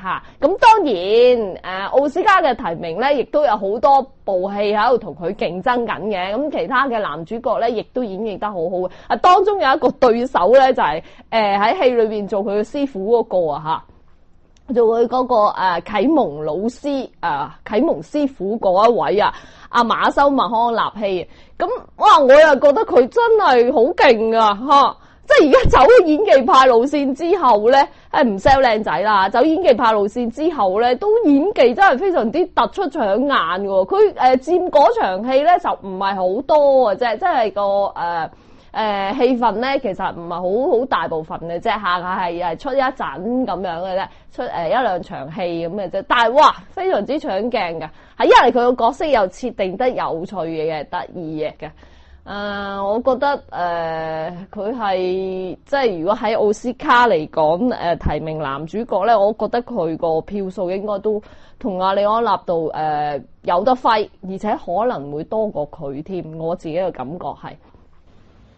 嚇。咁當然奧斯卡嘅提名咧，亦都有好多部戲喺度同佢競爭緊嘅。咁其他嘅男主角咧，亦都演繹得好好嘅。當中有一個對手咧，就係喺戲裏邊做佢嘅師傅嗰個嚇。做佢嗰個啟蒙老師啟蒙師傅嗰一位阿馬修麥康納希，咁哇我又覺得佢真係好勁啊即係而家走咗演技派路線之後咧，唔 sell 靚仔啦，走演技派路線之後咧，都演技真係非常之突出搶眼喎。佢佔嗰場戲咧就唔係好多嘅啫，即係個戲份咧，其實唔係好大部分嘅啫，下係出一陣咁樣嘅啫，出一兩場戲咁嘅啫。但係哇，非常之搶鏡嘅，係一嚟佢個角色又設定得有趣嘅，得意嘅。我覺得佢係即係如果喺奧斯卡嚟講，提名男主角咧，我覺得佢個票數應該都同阿里安納度有得揮，而且可能會多過佢添。我自己嘅感覺係。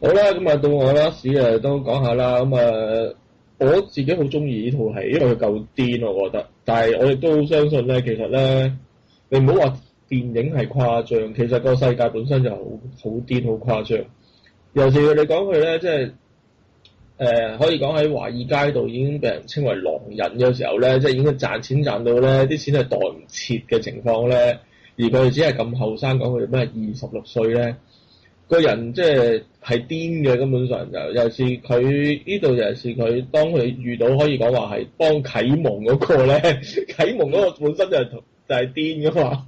好啦，咁啊到我啦，都講下啦。咁啊，我自己好中意呢套戲，因為佢夠癲，我覺得。但係我亦都相信咧，其實咧，你唔好話電影係誇張，其實個世界本身就好癲、好誇張。尤其是你講佢咧，即係可以講喺華爾街度已經被人稱為狼人嘅時候咧，即係已經賺錢賺到咧，啲錢係袋唔切嘅情況咧，而佢哋只係咁後生，講佢哋咩26歲咧。個人即係癲嘅，根本上就尤其是佢呢度，尤其是佢當佢遇到可以講話係幫啟蒙嗰個咧，啟蒙嗰個本身就係癲噶嘛。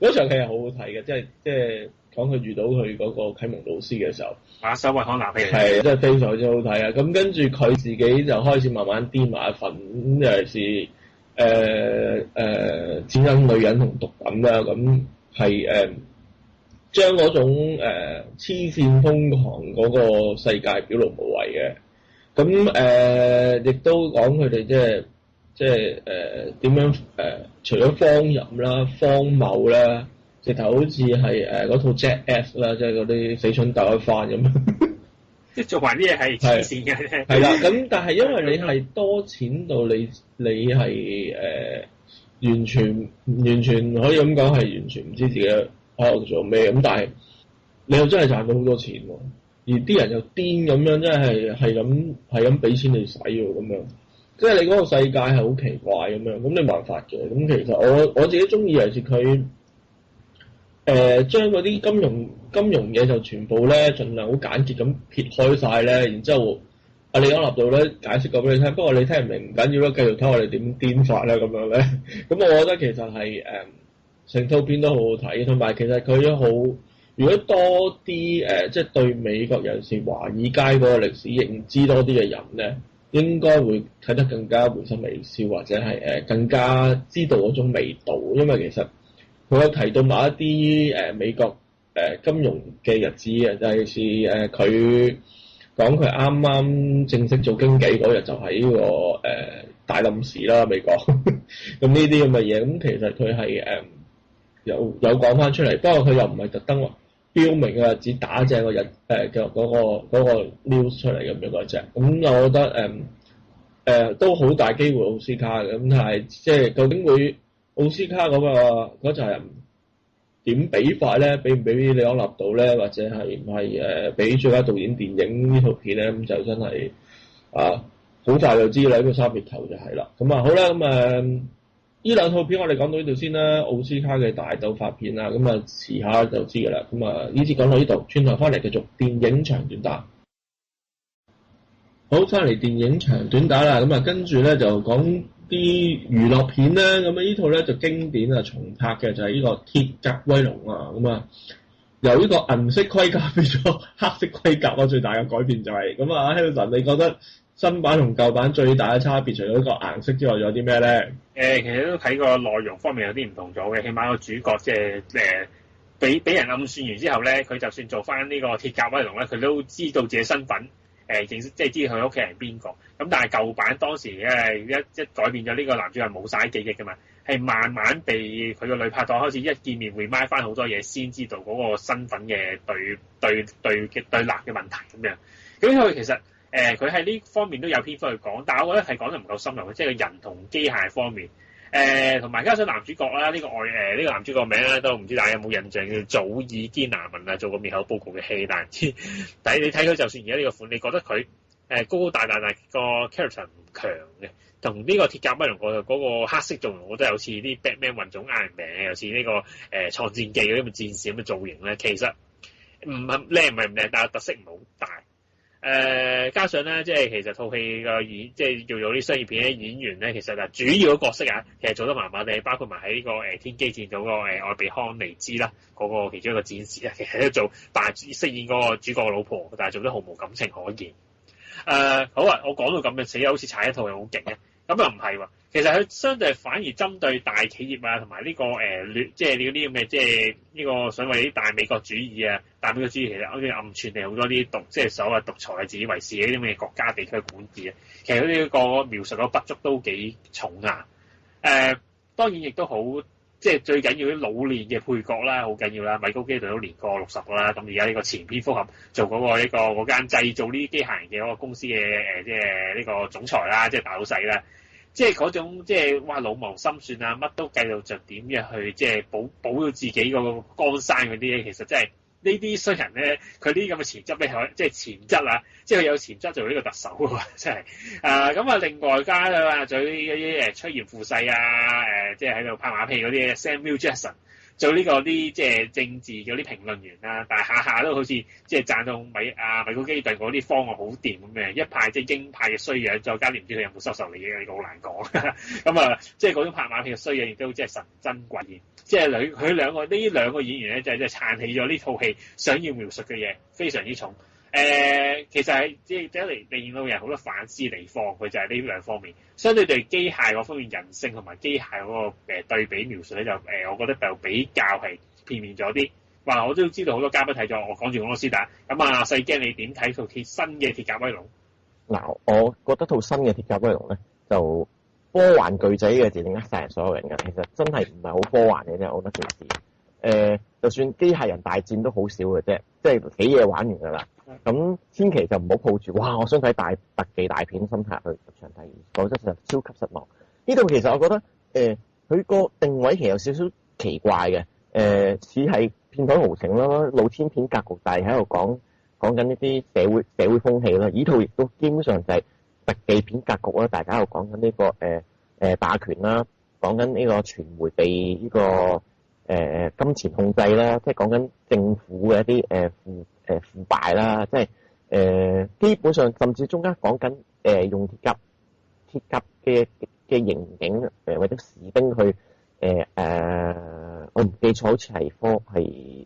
嗰場戲係好好睇嘅，即係講佢遇到佢嗰個啟蒙老師嘅時候，馬修維康納戲係真係非常之好睇啊！咁跟住佢自己就開始慢慢癲埋一份，咁尤其是戰爭女人同毒品啦，咁係將嗰種黐線瘋狂嗰個世界表露無遺嘅，咁亦都講佢哋即係點樣除咗荒淫啦、荒謬啦，直頭好似係嗰套 Jackass 啦，即係嗰啲死蠢鬥一番咁。即係做埋啲嘢係黐線嘅。係啦，咁但係因為你係多錢到你係完全可以咁講係完全唔知自己喺度做咩咁，但係你又真係賺到好多錢喎，而啲人又癲咁樣，真係咁俾錢你使喎咁樣，即係你嗰個世界係好奇怪咁樣，咁你冇辦法嘅。咁其實我自己中意尤其是佢將嗰啲金融嘢就全部咧盡量好簡潔咁撇開晒咧，然之後阿李安納度咧解釋過俾你聽，不過你聽唔明唔緊要啦，繼續睇我哋點癲法啦咁樣咧。咁我覺得其實係成套片都好好睇，同埋其實佢都好。如果多啲即係對美國尤其是華爾街嗰個歷史認知多啲嘅人咧，應該會睇得更加會心微笑，或者係更加知道嗰種味道。因為其實佢有提到某一啲美國金融嘅日子嘅，尤其是佢講佢啱啱正式做經紀嗰日就係呢個大冧市啦，美國。咁呢啲咁嘅嘢，咁其實佢係有講翻出嚟，不過佢又唔係特登話標明啊，只打正個日嘅嗰個 news 出嚟咁樣嗰隻。咁我覺得都好大機會奧斯卡嘅，咁但係即係究竟會奧斯卡嗰陣人點比法咧？俾唔俾李安納度咧？或者係唔係俾最佳導演電影呢套片咧？咁就真係好快就知啦！呢個3月頭就係啦。咁啊好啦，咁呢兩套片我哋講到呢度先啦，奧斯卡嘅大鬥發片啦，咁啊遲下就知㗎啦。咁啊呢次講到呢度，轉頭翻嚟繼續電影長短打。好，翻嚟電影長短打啦，咁啊跟住咧就講啲娛樂片啦。咁啊呢套咧就經典啊重拍嘅就係呢個鐵甲威龍啊。咁啊由呢個銀色盔甲變咗黑色盔甲啊，最大嘅改變就係咁啊。Hilton 你覺得新版同舊版最大嘅差別，除咗呢個顏色之外，仲有啲咩咧？其實都睇個內容方面有啲唔同咗嘅，起碼個主角即係俾人暗算完之後咧，佢就算做翻呢個鐵甲威龍咧，佢都知道自己身份，認識即係知道佢屋企人係邊個。咁但係舊版當時一改變咗呢個男主角冇晒記憶㗎嘛，係慢慢被佢個女拍檔開始一見面會remind翻好多嘢，先知道嗰個身份嘅對立嘅問題咁樣。咁所以其實佢喺呢方面都有篇幅去講，但係我覺得係講得唔夠深入，即係個人同機械方面。同埋加上男主角啦，呢個男主角名咧都唔知大家有冇印象，叫做祖爾堅拿文啊，做過滅口報告嘅戲，但係你睇佢就算而家呢個款，你覺得佢高高大大個 character 唔強嘅，同呢個鐵甲威龍嗰個黑色造型，我覺得有似啲 Batman 混種 Iron Man，有似呢個創戰記嗰啲咁嘅戰士咁嘅造型咧，其實唔係靚唔係唔靚，但係特色唔係好大。加上咧，即係其實套戲嘅即係叫做啲商業片嘅演員咧，其實主要嘅角色啊，其實做得麻麻地，包括埋喺呢個天機戰嗰個愛比康尼茲啦，嗰個其中一個戰士啊，其實都飾演嗰個主角嘅老婆，但係做得毫無感情可言。好啊，我講到咁嘅死好似踩一套又好勁嘅。咁又唔係喎。其實佢相對反而針對大企業啊，同埋呢個即係呢啲咁嘅，即係呢個所謂啲大美國主義啊，大美國主義其實好似暗串地好多啲即係所謂獨裁啊、自以為是嗰啲咁嘅國家地區管治啊，其實呢個描述個不足都幾重啊。當然亦都好，即係最緊要啲老練嘅配角啦，好緊要啦。米高基頓都年過60個啦，咁而家呢個前篇複合做嗰間製造呢啲機械人嘅嗰個公司嘅即係呢個總裁啦，即係大老細啦。即係嗰種即係哇老謀深算啊，乜都計到着點樣去即係保到自己個江山嗰啲咧，其實真係呢啲衰人咧，佢呢啲咁嘅潛質咧，即係潛質啊，即係佢有潛質做呢個特首喎，真係咁啊！另外加啊，仲有啲趨炎附勢啊，即係喺度拍馬屁嗰啲 Samuel Jackson。做呢個啲即係政治嗰啲評論員啦，但係下下都好似即係讚到米高基頓嗰啲方案好掂咁嘅，一派即係鷹派嘅衰樣，再加唔知佢有冇收受利益，呢個好難講。咁啊，即係嗰種拍馬屁嘅衰樣，亦都即係神憎鬼厭。即係佢兩個演員咧，就係撐起咗呢套戲想要描述嘅嘢，非常之重。其實係即係令到人好多反思地方，佢就係呢兩方面。相對對機械嗰方面人性同埋機械嗰個對比描述咧，就我覺得就比較係片面咗啲。話我都知道好多嘉賓睇咗，我講住講多先打。咁啊，細驚你點睇套新嘅鐵甲威龍？嗱，我覺得套新嘅鐵甲威龍咧，就科幻巨仔嘅字定呃晒人所有人嘅，其實真係唔係好科幻嘅啫。我覺得件事，就算機械人大戰都好少嘅啫，即係幾嘢玩完㗎啦。咁千祈就唔好抱住哇！我想睇大特技大片心態去入場睇，否則就超級失望。呢度其實我覺得佢個定位其實有少少奇怪嘅，似係片海豪情啦，露天片格局，但係喺度講緊呢啲社會風氣啦。呢套亦都基本上就係特技片格局啦，大家喺度講緊呢個霸權啦，講緊呢個傳媒被呢個金錢控制啦，即係講緊政府嘅一啲腐敗啦，即係基本上甚至中間講緊用鐵甲嘅刑警或者士兵去我唔記錯，好似係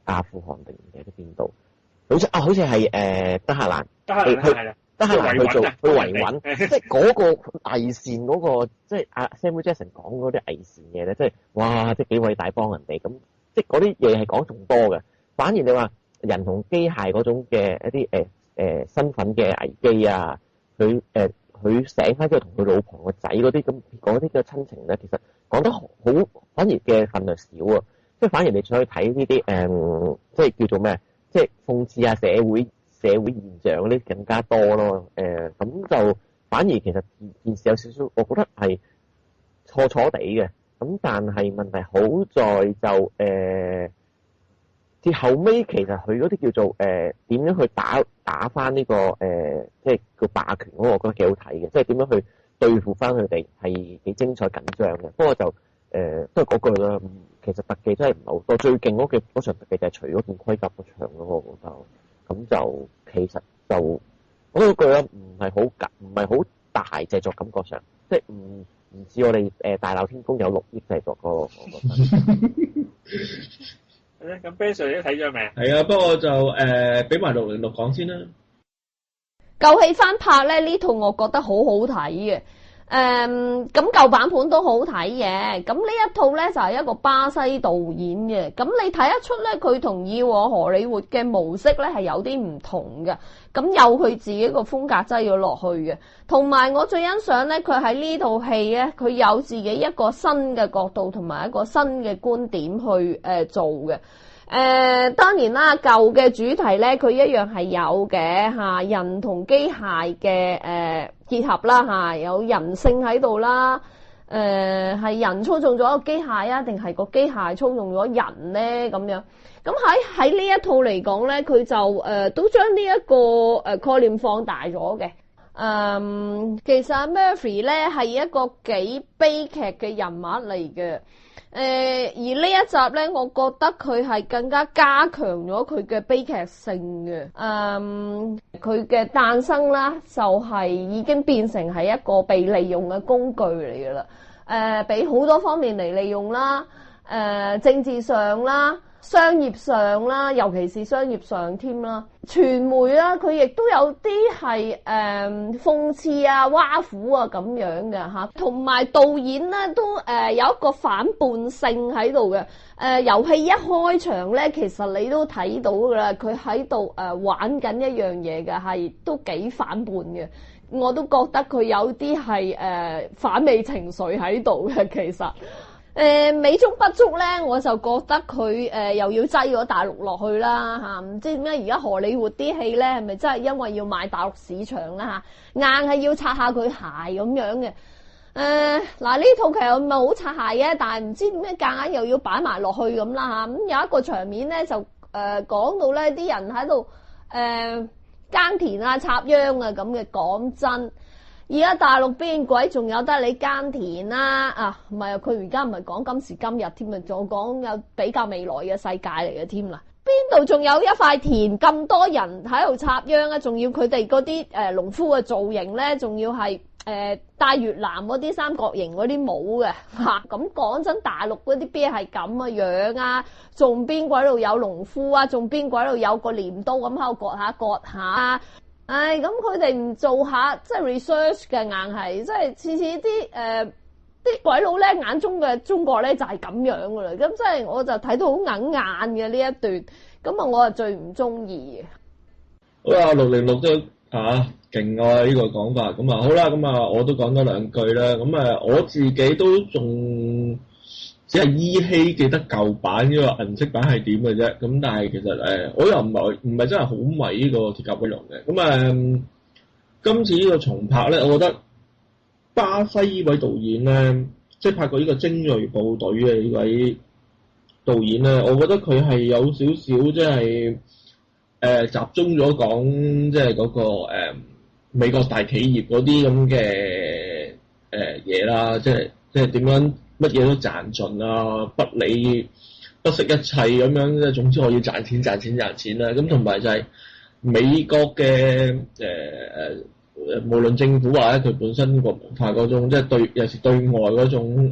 阿富汗定唔記得邊度，好似係德黑蘭去做去維穩，即係嗰個偽善嗰個，即係阿 Samuel Jackson 講嗰啲偽善嘢咧，即係哇，即係幾偉大幫人哋咁，即係嗰啲嘢係講仲多嘅，反而你話人同機械嗰種嘅一啲身份嘅危機啊，佢醒翻之後同佢老婆個仔嗰啲咁講啲嘅親情咧，其實講得好，反而嘅份量少啊，即係反而你再去睇呢啲即係叫做咩，即係諷刺下社會現象嗰啲更加多咯，咁就反而其實件事有少少，我覺得係錯地嘅，咁但係問題好在就至後尾其實佢嗰啲叫做點樣去打翻呢個即係叫霸權嗰個，我覺得幾好睇嘅，即係點樣去對付翻佢哋係幾精彩緊張嘅。不過就都係嗰句啦，其實特技真係唔係好多，最勁嗰場特技就係除咗件盔甲嗰場咯，我覺得。咁就其實就講嗰句啦，唔係好大製作，感覺上即係唔似我哋大鬧天宮有6億製作嗰個，我覺得。咁 Ben Sir 你都睇咗未啊？係啊，不過就俾埋606講先啦。舊戲翻拍咧，呢套我覺得好好睇嘅。咁舊版本都好睇嘅。咁呢一套咧就係一個巴西導演嘅。咁你睇得出咧，佢同以往荷里活嘅模式咧係有啲唔同嘅。咁有佢自己個風格擠咗落去嘅。同埋我最欣賞咧，佢喺呢套戲咧，佢有自己一個新嘅角度同埋一個新嘅觀點去做嘅。當然啦，舊嘅主題咧，佢一樣係有嘅嚇，人同機械嘅結合啦嚇，有人性喺度啦。係人操縱咗個機械啊，定係個機械操縱咗人咧咁樣？咁喺呢一套嚟講咧，佢就都將呢一個概念放大咗嘅。其實阿 Murphy 咧係一個幾悲劇嘅人物嚟嘅。而呢一集咧，我覺得佢係更加加強咗佢嘅悲劇性嘅。佢嘅誕生啦，就係已經變成係一個被利用嘅工具嚟噶啦。俾好多方面嚟利用啦。政治上啦，商業上啦，尤其是商業上添啦，傳媒啦，佢亦都有啲係諷刺啊、挖苦啊咁樣嘅嚇，同埋導演咧都有一個反叛性喺度嘅。遊戲一開場咧，其實你都睇到㗎啦，佢喺度玩緊一樣嘢嘅，係都幾反叛嘅。我都覺得佢有啲係反美情緒喺度嘅，其實。美中不足咧，我就覺得佢又要擠咗大陸落去啦嚇，唔知點解而家荷里活啲戲咧係咪真係因為要買大陸市場啦嚇，硬係要擦下佢鞋咁樣嘅。嗱呢套劇唔係好擦鞋嘅，但係唔知點解夾硬又要擺埋落去咁啦嚇。咁有一個場面咧就講到咧啲人喺度耕田啊、插秧啊咁嘅。講真。而家大陸邊鬼仲有得你耕田啦？啊，唔係啊，佢而家唔係講今時今日添啊，仲講有比較未來嘅世界嚟嘅添啦。邊度仲有一塊田咁多人喺度插秧啊？仲要佢哋嗰啲農夫嘅造型咧，仲要係戴越南嗰啲三角形嗰啲帽嘅嚇。咁講真，大陸嗰啲邊係咁嘅樣啊？仲邊鬼度有農夫啊？仲邊鬼度有個鐮刀咁喺度割下啊？咁佢哋唔做下即係 research 嘅，硬係即係次次啲鬼佬咧眼中嘅中國咧就係咁樣噶啦，咁即係我就睇到好硬眼嘅呢一段，咁啊我係最唔中意嘅。好啦，606都勁啊呢個講法，咁啊好啦，咁啊我都講多兩句啦，咁啊我自己都仲只係依稀記得舊版呢個銀色版係點嘅啫，咁但係其實我又唔係真係好迷呢個鐵甲威龍嘅，咁今次呢個重拍咧，我覺得巴西呢位導演咧，即係拍過呢個精銳部隊嘅呢位導演咧，我覺得佢係有少少即係集中咗講即係嗰個美國大企業嗰啲咁嘅嘢啦，即係點樣乜嘢都賺盡啊，不惜一切咁樣，即係總之我要賺錢啦。咁同埋就係美國嘅無論政府或者佢本身個文化嗰種，即係尤其是對外嗰種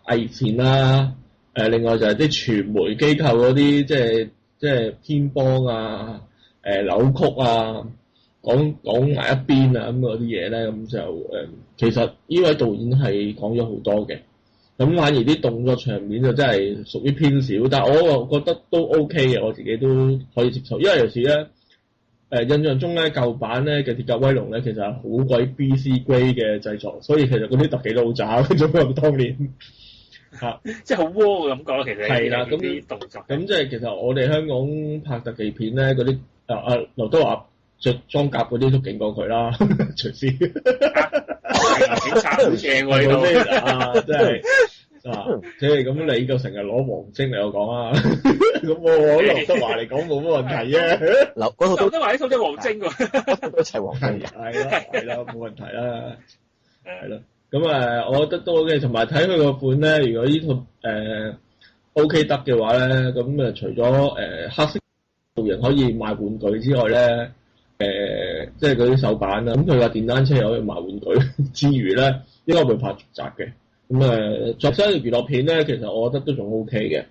偽善啦。另外就係啲傳媒機構嗰啲，即係偏幫啊、扭曲啊、講埋一邊啊咁嗰啲嘢咧，咁就其實呢位導演係講咗好多嘅。咁反而啲動作場面就真係屬於偏少，但係我又覺得都 OK 嘅，我自己都可以接受。因為有時咧，印象中咧舊版咧嘅鐵甲威龍咧，其實係好鬼 BC grade 嘅製作，所以其實嗰啲特技都好渣，咁當年嚇，即係好窩嘅感覺。其實係啦，咁啲動作咁即係其實我哋香港拍特技片咧，嗰啲劉德華着裝甲嗰啲都勁過佢啦，隨時警察好正喎呢度真係。即係咁你就成日攞黃晶嚟我講啊，咁我劉德華嚟講冇乜問題啫。劉德華呢套真係黃晶喎，都一齊黃晶。係啦，冇問題啦，係咯。咁我覺得都 OK， 同埋睇佢個款咧，如果呢套OK 得嘅話咧，咁除咗黑色造型可以賣玩具之外咧，即係嗰啲手板啦，咁佢架電單車又可以賣玩具之餘咧，應該會拍續集嘅。咁作為娛樂片咧，其實我覺得都仲 OK 嘅。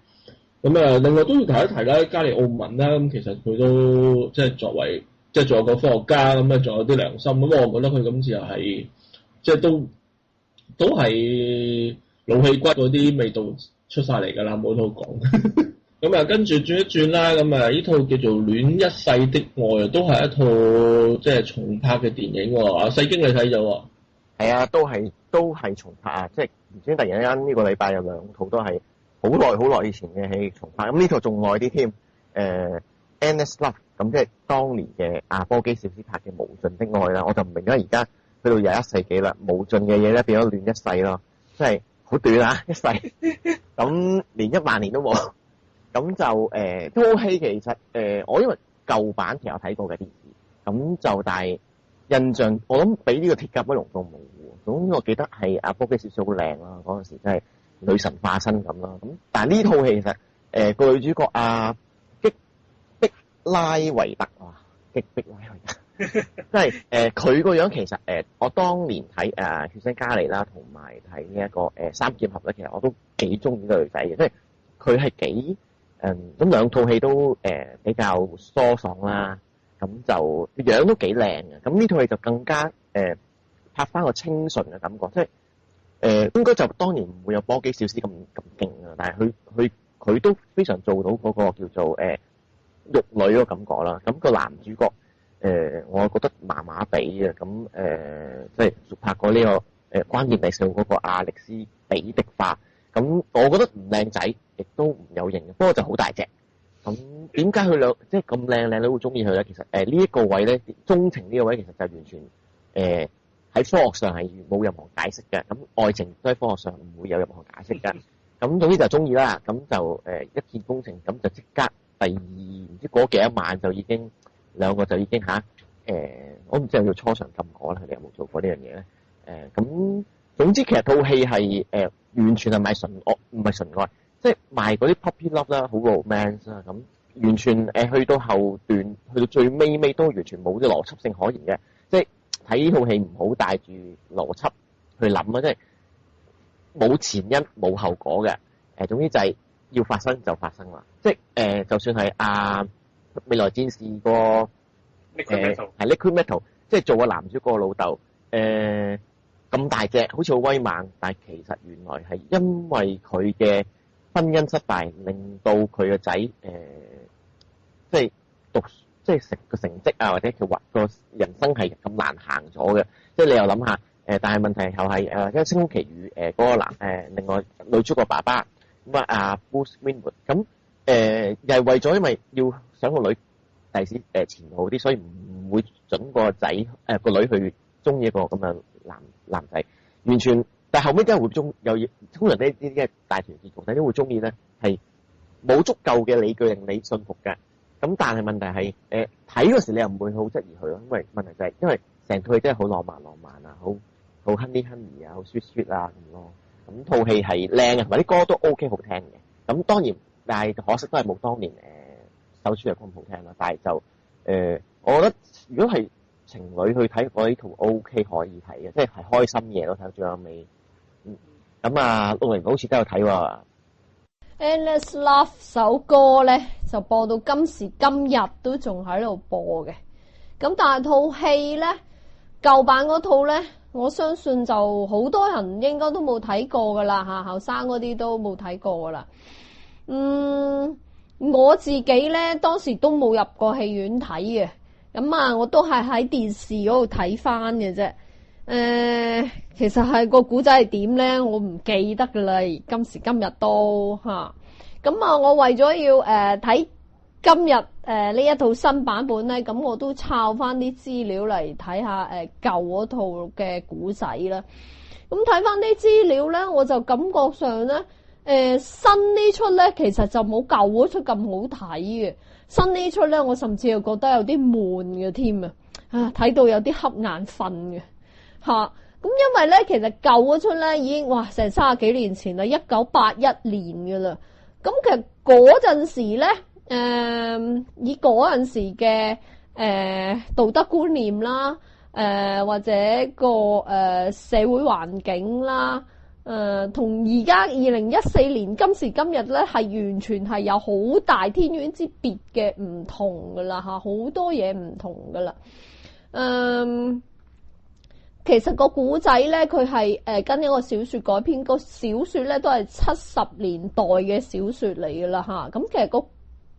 咁另外都要提一提啦，加利奧文啦，咁其實佢都即係作為即係做個科學家咁仲有啲良心。咁我覺得佢今次又係即係都係老氣骨嗰啲味道出晒嚟㗎啦，冇得好講。咁跟住轉一轉啦，咁呢套叫做《戀一世的愛》都係一套即係重拍嘅電影喎。阿西京你睇咗喎？係啊，都係重拍啊！即係唔知突然間呢個禮拜有兩套都係好耐以前嘅戲重拍，咁呢套仲耐啲添。Endless Love 咁即係當年嘅阿波基小斯拍嘅《無盡的愛》啦，我就唔明啦，而家去到21世紀啦，無盡嘅嘢咧變咗戀一世咯，即係好短啊一世，咁連1萬年都冇，咁就都 OK 其實我因為舊版其實有睇過嘅電視，咁就但係印象我諗比呢個鐵甲威龍都冇。總之我記得係阿波基小斯好靚啦，嗰陣時真係女神化身咁啦。咁但係呢套戲其實個女主角激碧拉維特啊，激碧拉維特，即係佢個樣其實我當年睇血腥加利啦，同埋睇呢一個三劍俠咧，其實我都幾中意呢個女仔嘅，即係佢係幾咁兩套戲都比較疏爽啦，咁就樣都幾靚嘅。咁呢套戲就更加拍翻個清純嘅感覺，即係應該就當然唔會有波姬小絲咁勁啊，但係佢都非常做到嗰個叫做玉女嗰個感覺啦。咁個男主角我覺得麻麻地嘅，咁即係拍過呢個關鍵第四號嗰個亞歷斯比迪化，咁我覺得唔靚仔，亦都唔有型嘅，不過就好大隻。咁點解佢兩即係咁靚女會中意佢咧？其實呢一個位咧，鍾情呢個位其實就完全喺科學上係冇任何解釋嘅。咁愛情都喺科學上唔會有任何解釋嘅。咁總之就中意啦，咁就一見鍾情，咁就即刻第二唔知過幾多晚就已經兩個就已經我唔知有冇初嘗禁果啦，佢哋有冇做過呢樣嘢咧？咁總之其實套戲係完全係賣純愛，唔係純愛，即係賣嗰啲 puppy love 啦，好 romance 啦，咁完全去到後段，去到最尾都完全冇啲邏輯性可言嘅，即係睇呢套戲唔好帶住邏輯去諗啊，即係冇前因冇後果嘅，總之就係要發生就發生啦，即係就算係未來戰士個係 Liquid Metal， 即係做個男主角老豆咁大隻，好似好威猛，但係其實原來係因為佢嘅婚姻失敗，令到佢個仔即係即係食個成績啊，或者佢個人生係咁難行咗嘅。即係你又諗下但係問題又係因為星期雨嗰個另外女主角爸爸咁Bruce Winwood 咁又係為咗因為要想個女第時前途好啲，所以唔會準個仔個女去中意一個咁樣男仔，完全。但係後尾點解會通常呢啲嘅大團結局，點解會中意咧？係冇足夠嘅理據令你信服嘅。咁但係問題係睇嗰時你又唔會好質疑佢咯，因為問題就係因為成套戲真係好浪漫啊，好 honey 啊，好 sweet 啊咁咯。咁套戲係靚嘅，同埋啲歌都 OK 好聽嘅。咁當然，但係可惜都係冇當年手書嘅歌咁好聽啦。但係就我覺得如果係情侶去睇嗰啲套 OK 可以睇嘅，即係開心嘢咯，睇到最後尾。咁陸凌好似都有睇喎。Endless Love 首歌咧就播到今時今日都仲喺度播嘅。咁但係套戲咧舊版嗰套咧，我相信就好多人應該都冇睇過噶啦嚇，後生嗰啲都冇睇過噶啦。我自己咧當時都冇入過戲院睇嘅，咁我都係喺電視嗰度睇翻嘅啫。其實係個古仔係點咧，我唔記得噶啦。今時今日都嚇，咁我為咗要睇今日呢一套新版本咧，咁我都抄翻啲資料嚟睇下舊嗰套嘅古仔啦。咁睇翻啲資料咧，我就感覺上咧新呢出咧其實就冇舊嗰出咁好睇嘅。新呢出咧，我甚至又覺得有啲悶嘅添啊！睇到有啲瞌眼瞓嘅。咁因為咧，其實舊嗰出咧已經成30幾年前啦，1981年噶啦。咁其實嗰陣時咧，以嗰陣時嘅道德觀念啦，或者個社會環境啦，同而家2014年今時今日咧係完全係有好大天淵之別嘅唔同噶啦，好多嘢唔同噶啦，其實個古仔咧，佢係跟一個小說改編，個小說咧都係70年代嘅小說嚟噶啦吓。咁其實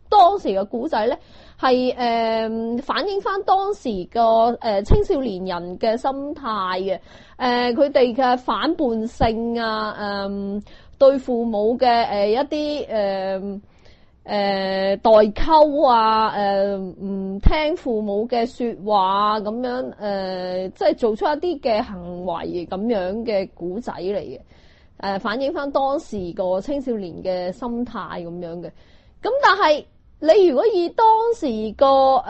當時嘅古仔咧係反映翻當時個青少年人嘅心態嘅，佢哋嘅反叛性啊，對父母嘅一啲代溝啊，唔聽父母嘅說話咁樣，即係做出一啲嘅行為咁樣嘅古仔嚟嘅，反映翻當時個青少年嘅心態咁樣嘅。咁但係你如果以當時個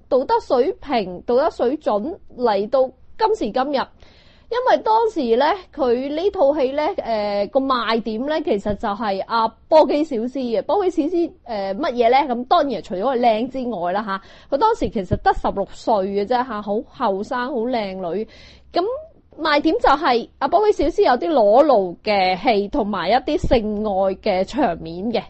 道德水平、道德水準嚟到今時今日，因為當時咧佢呢套戲咧個賣點咧其實就係波姬小絲嘅。波姬小絲乜嘢咧？咁當然除咗佢靚之外啦，佢當時其實得16歲嘅啫，好後生好靚女。咁賣點就係阿波比小絲有啲裸露嘅戲，同埋一啲性愛嘅場面嘅。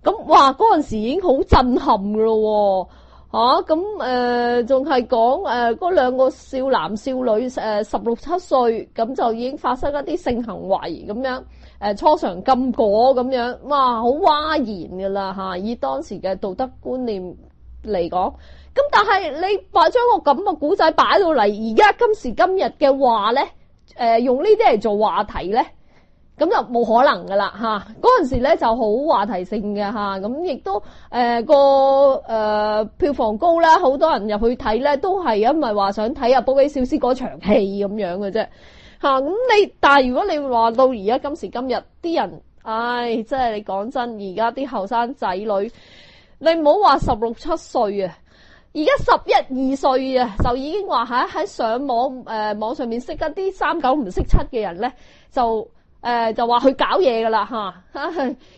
咁哇，嗰陣時已經好震撼噶咯喎，咁仲係講嗰兩個少男少女16、17歲，咁就已經發生一啲性行為咁樣，初嘗禁果咁樣，哇，好嘩然噶啦嚇！以當時嘅道德觀念嚟講。咁但係你把將個咁嘅古仔擺到嚟而家今時今日嘅話咧，用呢啲嚟做話題咧，咁就冇可能噶啦嚇。嗰陣時咧就好話題性嘅嚇，咁亦都票房高啦，好多人入去睇咧，都係因為話想睇阿波比小絲嗰場戲咁樣嘅啫嚇。咁但係如果你話到而家今時今日啲人，唉，即係你講真，而家啲後生仔女，你唔好話16、17歲啊！而家11、12歲啊，就已經話喺上網網上面識一啲3、9唔識7嘅人咧，就話去搞嘢噶啦嚇，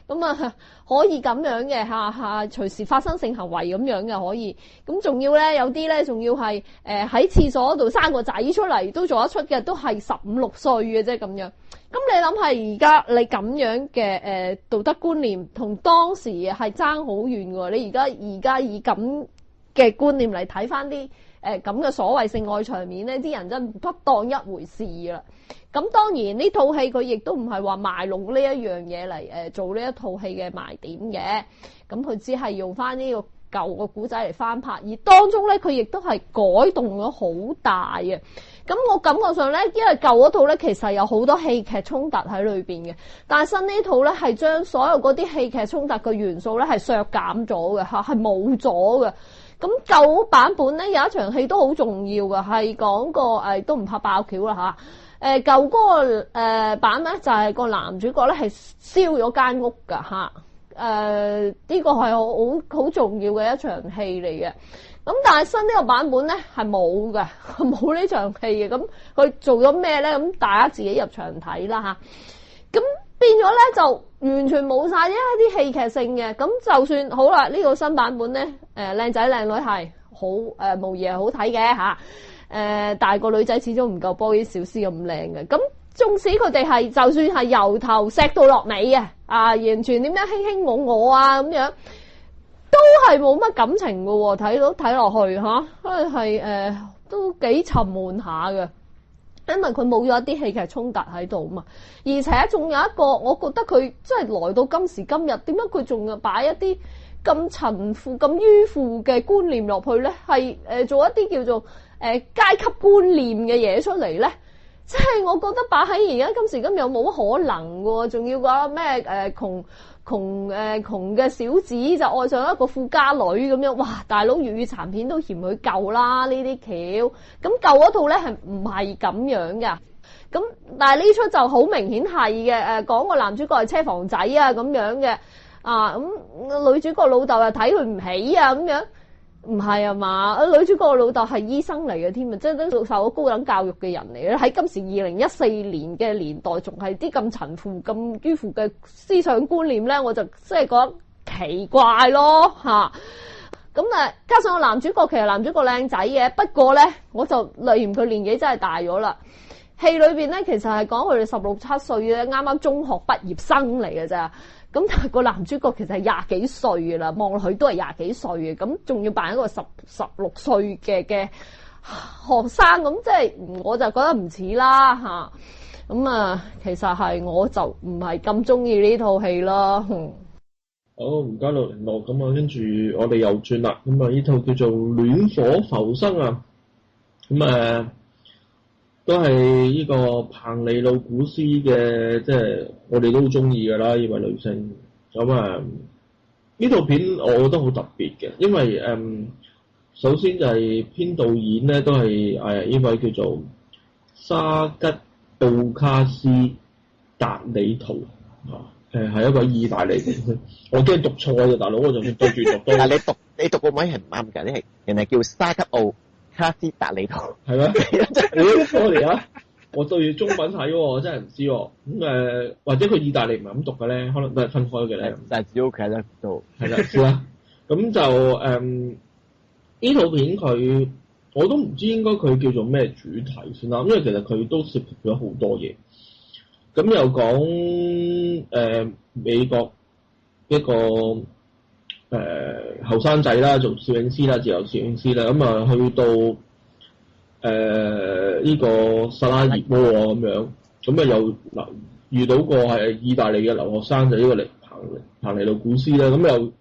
咁啊可以咁樣嘅嚇，隨時發生性行為咁樣嘅可以，咁仲要咧有啲咧仲要係喺廁所度生個仔出嚟都做得出嘅，都係15、16歲嘅啫咁樣。咁你諗下而家你咁樣嘅道德觀念同當時係爭好遠喎，你而家以咁嘅觀念嚟睇翻啲咁嘅所謂性愛場面咧，啲人真不當一回事啦。咁當然呢套戲佢亦都唔係話賣弄呢一樣嘢嚟做呢一套戲嘅賣點嘅，咁佢只係用翻呢個舊個古仔嚟翻拍，而當中咧佢亦都係改動咗好大嘅。咁我感覺上咧，因為舊嗰套咧其實有好多戲劇衝突喺裏邊嘅，但係新呢套咧係將所有嗰啲戲劇衝突嘅元素咧係削減咗嘅嚇，係冇咗嘅。咁舊版本咧有一場戲都好重要嘅，係講個都唔怕爆橋啦嚇。舊嗰個版咧就係個男主角咧係燒咗間屋㗎嚇。呢個係好重要嘅一場戲嚟嘅。咁但係新呢個版本咧係冇嘅，冇呢場戲嘅。咁佢做咗咩咧？咁大家自己入場睇啦嚇。咁變咗咧就完全冇晒一啲戲劇性嘅。咁就算好啦，呢個新版本咧靚仔靚女係好無疑係好睇嘅嚇。但係個女仔始終唔夠波比小絲咁靚嘅。咁縱使佢哋係就算係由頭錫到落尾啊，完全點樣卿卿我啊咁樣，都係冇乜感情㗎喎。睇落去係都幾沉悶下嘅。因為佢冇咗一啲戲劇衝突喺度嘛，而且仲有一個，我覺得佢真係來到今時今日，點解佢仲要擺一啲咁陳腐、咁迂腐嘅觀念落去咧？係做一啲叫做階級觀念嘅嘢出嚟咧？即係我覺得擺喺而家今時今日有冇可能喎？仲要講咩窮嘅小子就愛上一個富家女咁樣，哇！大佬粵語殘片都嫌佢舊啦呢啲橋，咁舊嗰套咧係唔係咁樣㗎？咁但係呢出就好明顯係嘅，講個男主角係車房仔啊咁樣嘅，咁女主角老豆又睇佢唔起啊咁樣。唔係啊嘛，女主角個老豆係醫生嚟嘅添啊，即係都受咗高等教育嘅人嚟嘅。喺今時2014年嘅年代，仲係啲咁陳腐、咁迂腐嘅思想觀念咧，我就即係覺得奇怪咯嚇。咁加上個男主角其實男主角靚仔嘅，不過咧我就略嫌佢年紀真係大咗啦。戲裏邊咧其實係講佢哋16、17歲嘅啱啱中學畢業生嚟嘅咋。咁但係個男主角其實係廿幾歲嘅啦，望落去都係廿幾歲嘅，咁仲要扮一個16歲嘅學生，咁即係我就覺得唔似啦嚇。咁其實係我就唔係咁中意呢套戲啦。好，唔該606，咁啊跟住我哋又轉啦，咁啊呢套叫做《戀火浮生》啊，咁都係呢個彭尼路古斯嘅，即係我哋都好中意㗎啦，呢位女星。咁呢套片我覺得好特別嘅，因為首先就係編導演咧都係呢位叫做沙吉布卡斯達里圖係一個意大利嘅，我驚讀錯啊大佬，我就算對住讀都。但係你讀個位係唔啱㗎，你係人哋叫沙吉奧卡斯達里圖，係咩？我嚟啊！我對中文睇喎，我真係唔知喎。咁或者佢意大利唔係咁讀嘅咧，可能都係分開嘅咧。但係只 OK 啦，都係啦，知啦。咁就呢套片佢我都唔知應該佢叫做咩主題先啦，因為其實佢都涉及咗好多嘢。咁又講美國一個後生仔啦，做攝影師啦，自由攝影師啦，咁啊去到呢個薩拉熱窩啊咁樣，咁啊又遇到個係意大利嘅留學生，就呢個彭尼路古斯啦，咁又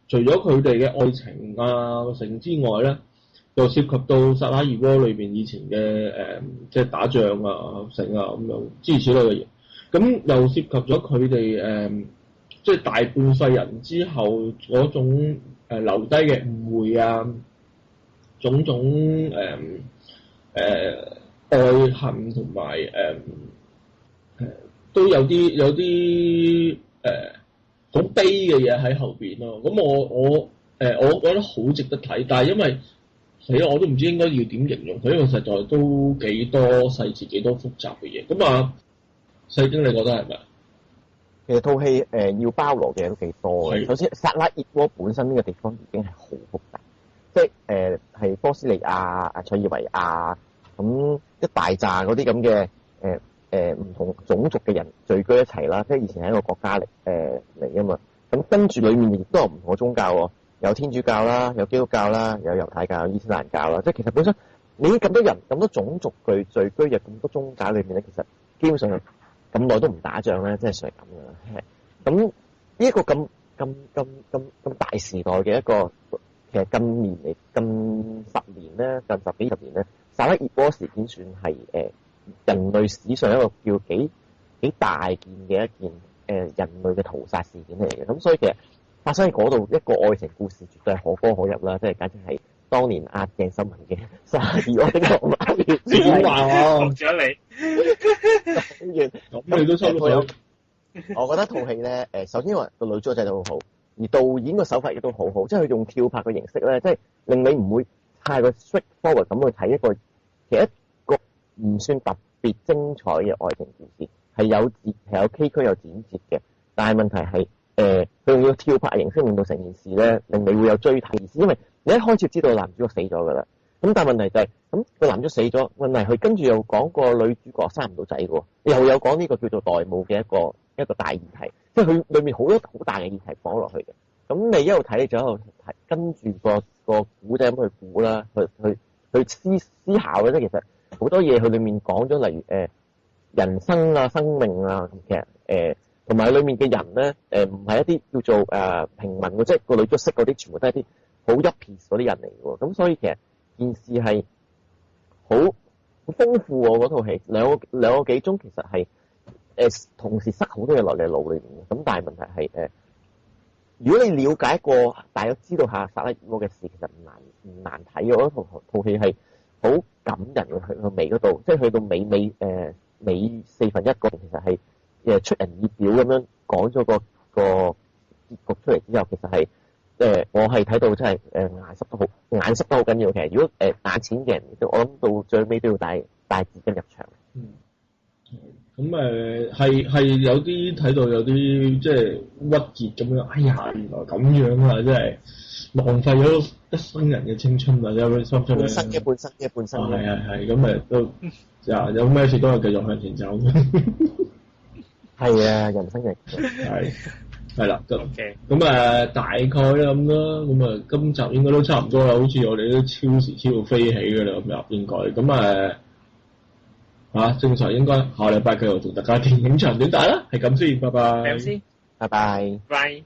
除咗佢哋嘅愛情啊成之外咧，又涉及到薩拉熱窩裏邊以前嘅即係打仗啊成啊咁樣諸如此類嘅嘢，咁又涉及咗佢哋即係大半世人之後嗰種留低嘅誤會啊，種種愛恨同埋都有啲好悲嘅嘢喺後邊咯。咁我覺得好值得睇，但係因為死啦，我都唔知應該要點形容佢，因為實在都幾多細節、幾多複雜嘅嘢。咁啊，細經你覺得係咪？其實套戲要包羅嘅嘢都幾多嘅。首先，薩拉熱窩本身呢個地方已經係好複雜，即係係波斯尼亞、塞爾維亞咁一大扎嗰啲咁嘅唔同種族嘅人聚居一齊啦。即係以前係一個國家嚟啊嘛。咁跟住裡面亦都有唔同嘅宗教喎，有天主教啦，有基督教啦，有猶太教、有伊斯蘭教啦。即係其實本身你咁多人、咁多種族聚居入咁多宗教裏面咧，其實基本上咁耐都唔打仗咧，即係算係咁嘅啦。咁呢一個咁大時代嘅一個，其實近10年咧，近10幾20年咧，薩拉熱窩事件算係人類史上一個叫幾大件嘅一件人類嘅屠殺事件嚟嘅。咁所以其實發生喺嗰度一個愛情故事，絕對係可歌可入啦，即係簡直係當年壓鏡新聞嘅薩拉熱窩的浪漫戀點話我？學咗你，咁你都收到有。我覺得套戲咧，首先話個女主角製得好好，而導演個手法亦都好好，即係佢用跳拍嘅形式咧，即係令你唔會太過 straightforward 咁去睇一個其實一個唔算特別精彩嘅愛情故事，係有崎嶇有剪接嘅，但係問題係佢用個跳拍形式令到成件事咧，令你會有追睇意思，因為你一開始知道男主角死咗㗎啦。咁但係問題就係，咁個男主角死咗，問題佢跟住又講個女主角生唔到仔嘅喎，又有講呢個叫做代母嘅一個大議題，即係佢裏面好多好大嘅議題放落去嘅。咁你一路睇，你就一路睇，跟住個古仔咁去估啦，去思考咧。即係其實好多嘢佢裏面講咗，例如人生啊、生命啊，其實同埋裏面嘅人咧，唔係一啲叫做平民嘅，即係個女主角識嗰啲全部都係啲好 yuppie 嗰啲人嚟嘅喎。咁所以其實件事係好豐富喎，嗰套戲兩個幾鐘，其實係同時塞好多嘢落你腦裏面嘅。咁但係問題係如果你了解過，大約知道下薩拉熱窩嘅事，其實唔難睇嘅。我覺得套戲係好感人嘅，去到尾嗰度，即係去到尾4分一嗰段，其實係出人意表咁樣講咗個結局出嚟之後，其實係我係睇到真係眼濕得好緊要。其實如果眼淺嘅人，我諗到最尾都要帶紙巾入場。咁係有啲睇到有啲即係鬱結咁樣。哎呀，原來咁樣啊！真係浪費咗一生人嘅青春啊！有冇心出嚟？半生係咁咪都有咩事都係繼續向前走。係啊，人生嘅係啦，咁大概啦咁啦，咁今集應該都差唔多啦，好似我哋都超時超到飛起㗎啦，咁又應該咁正常應該下禮拜繼續同大家電影長短大啦，係咁先，拜拜。MC，拜拜。Bye。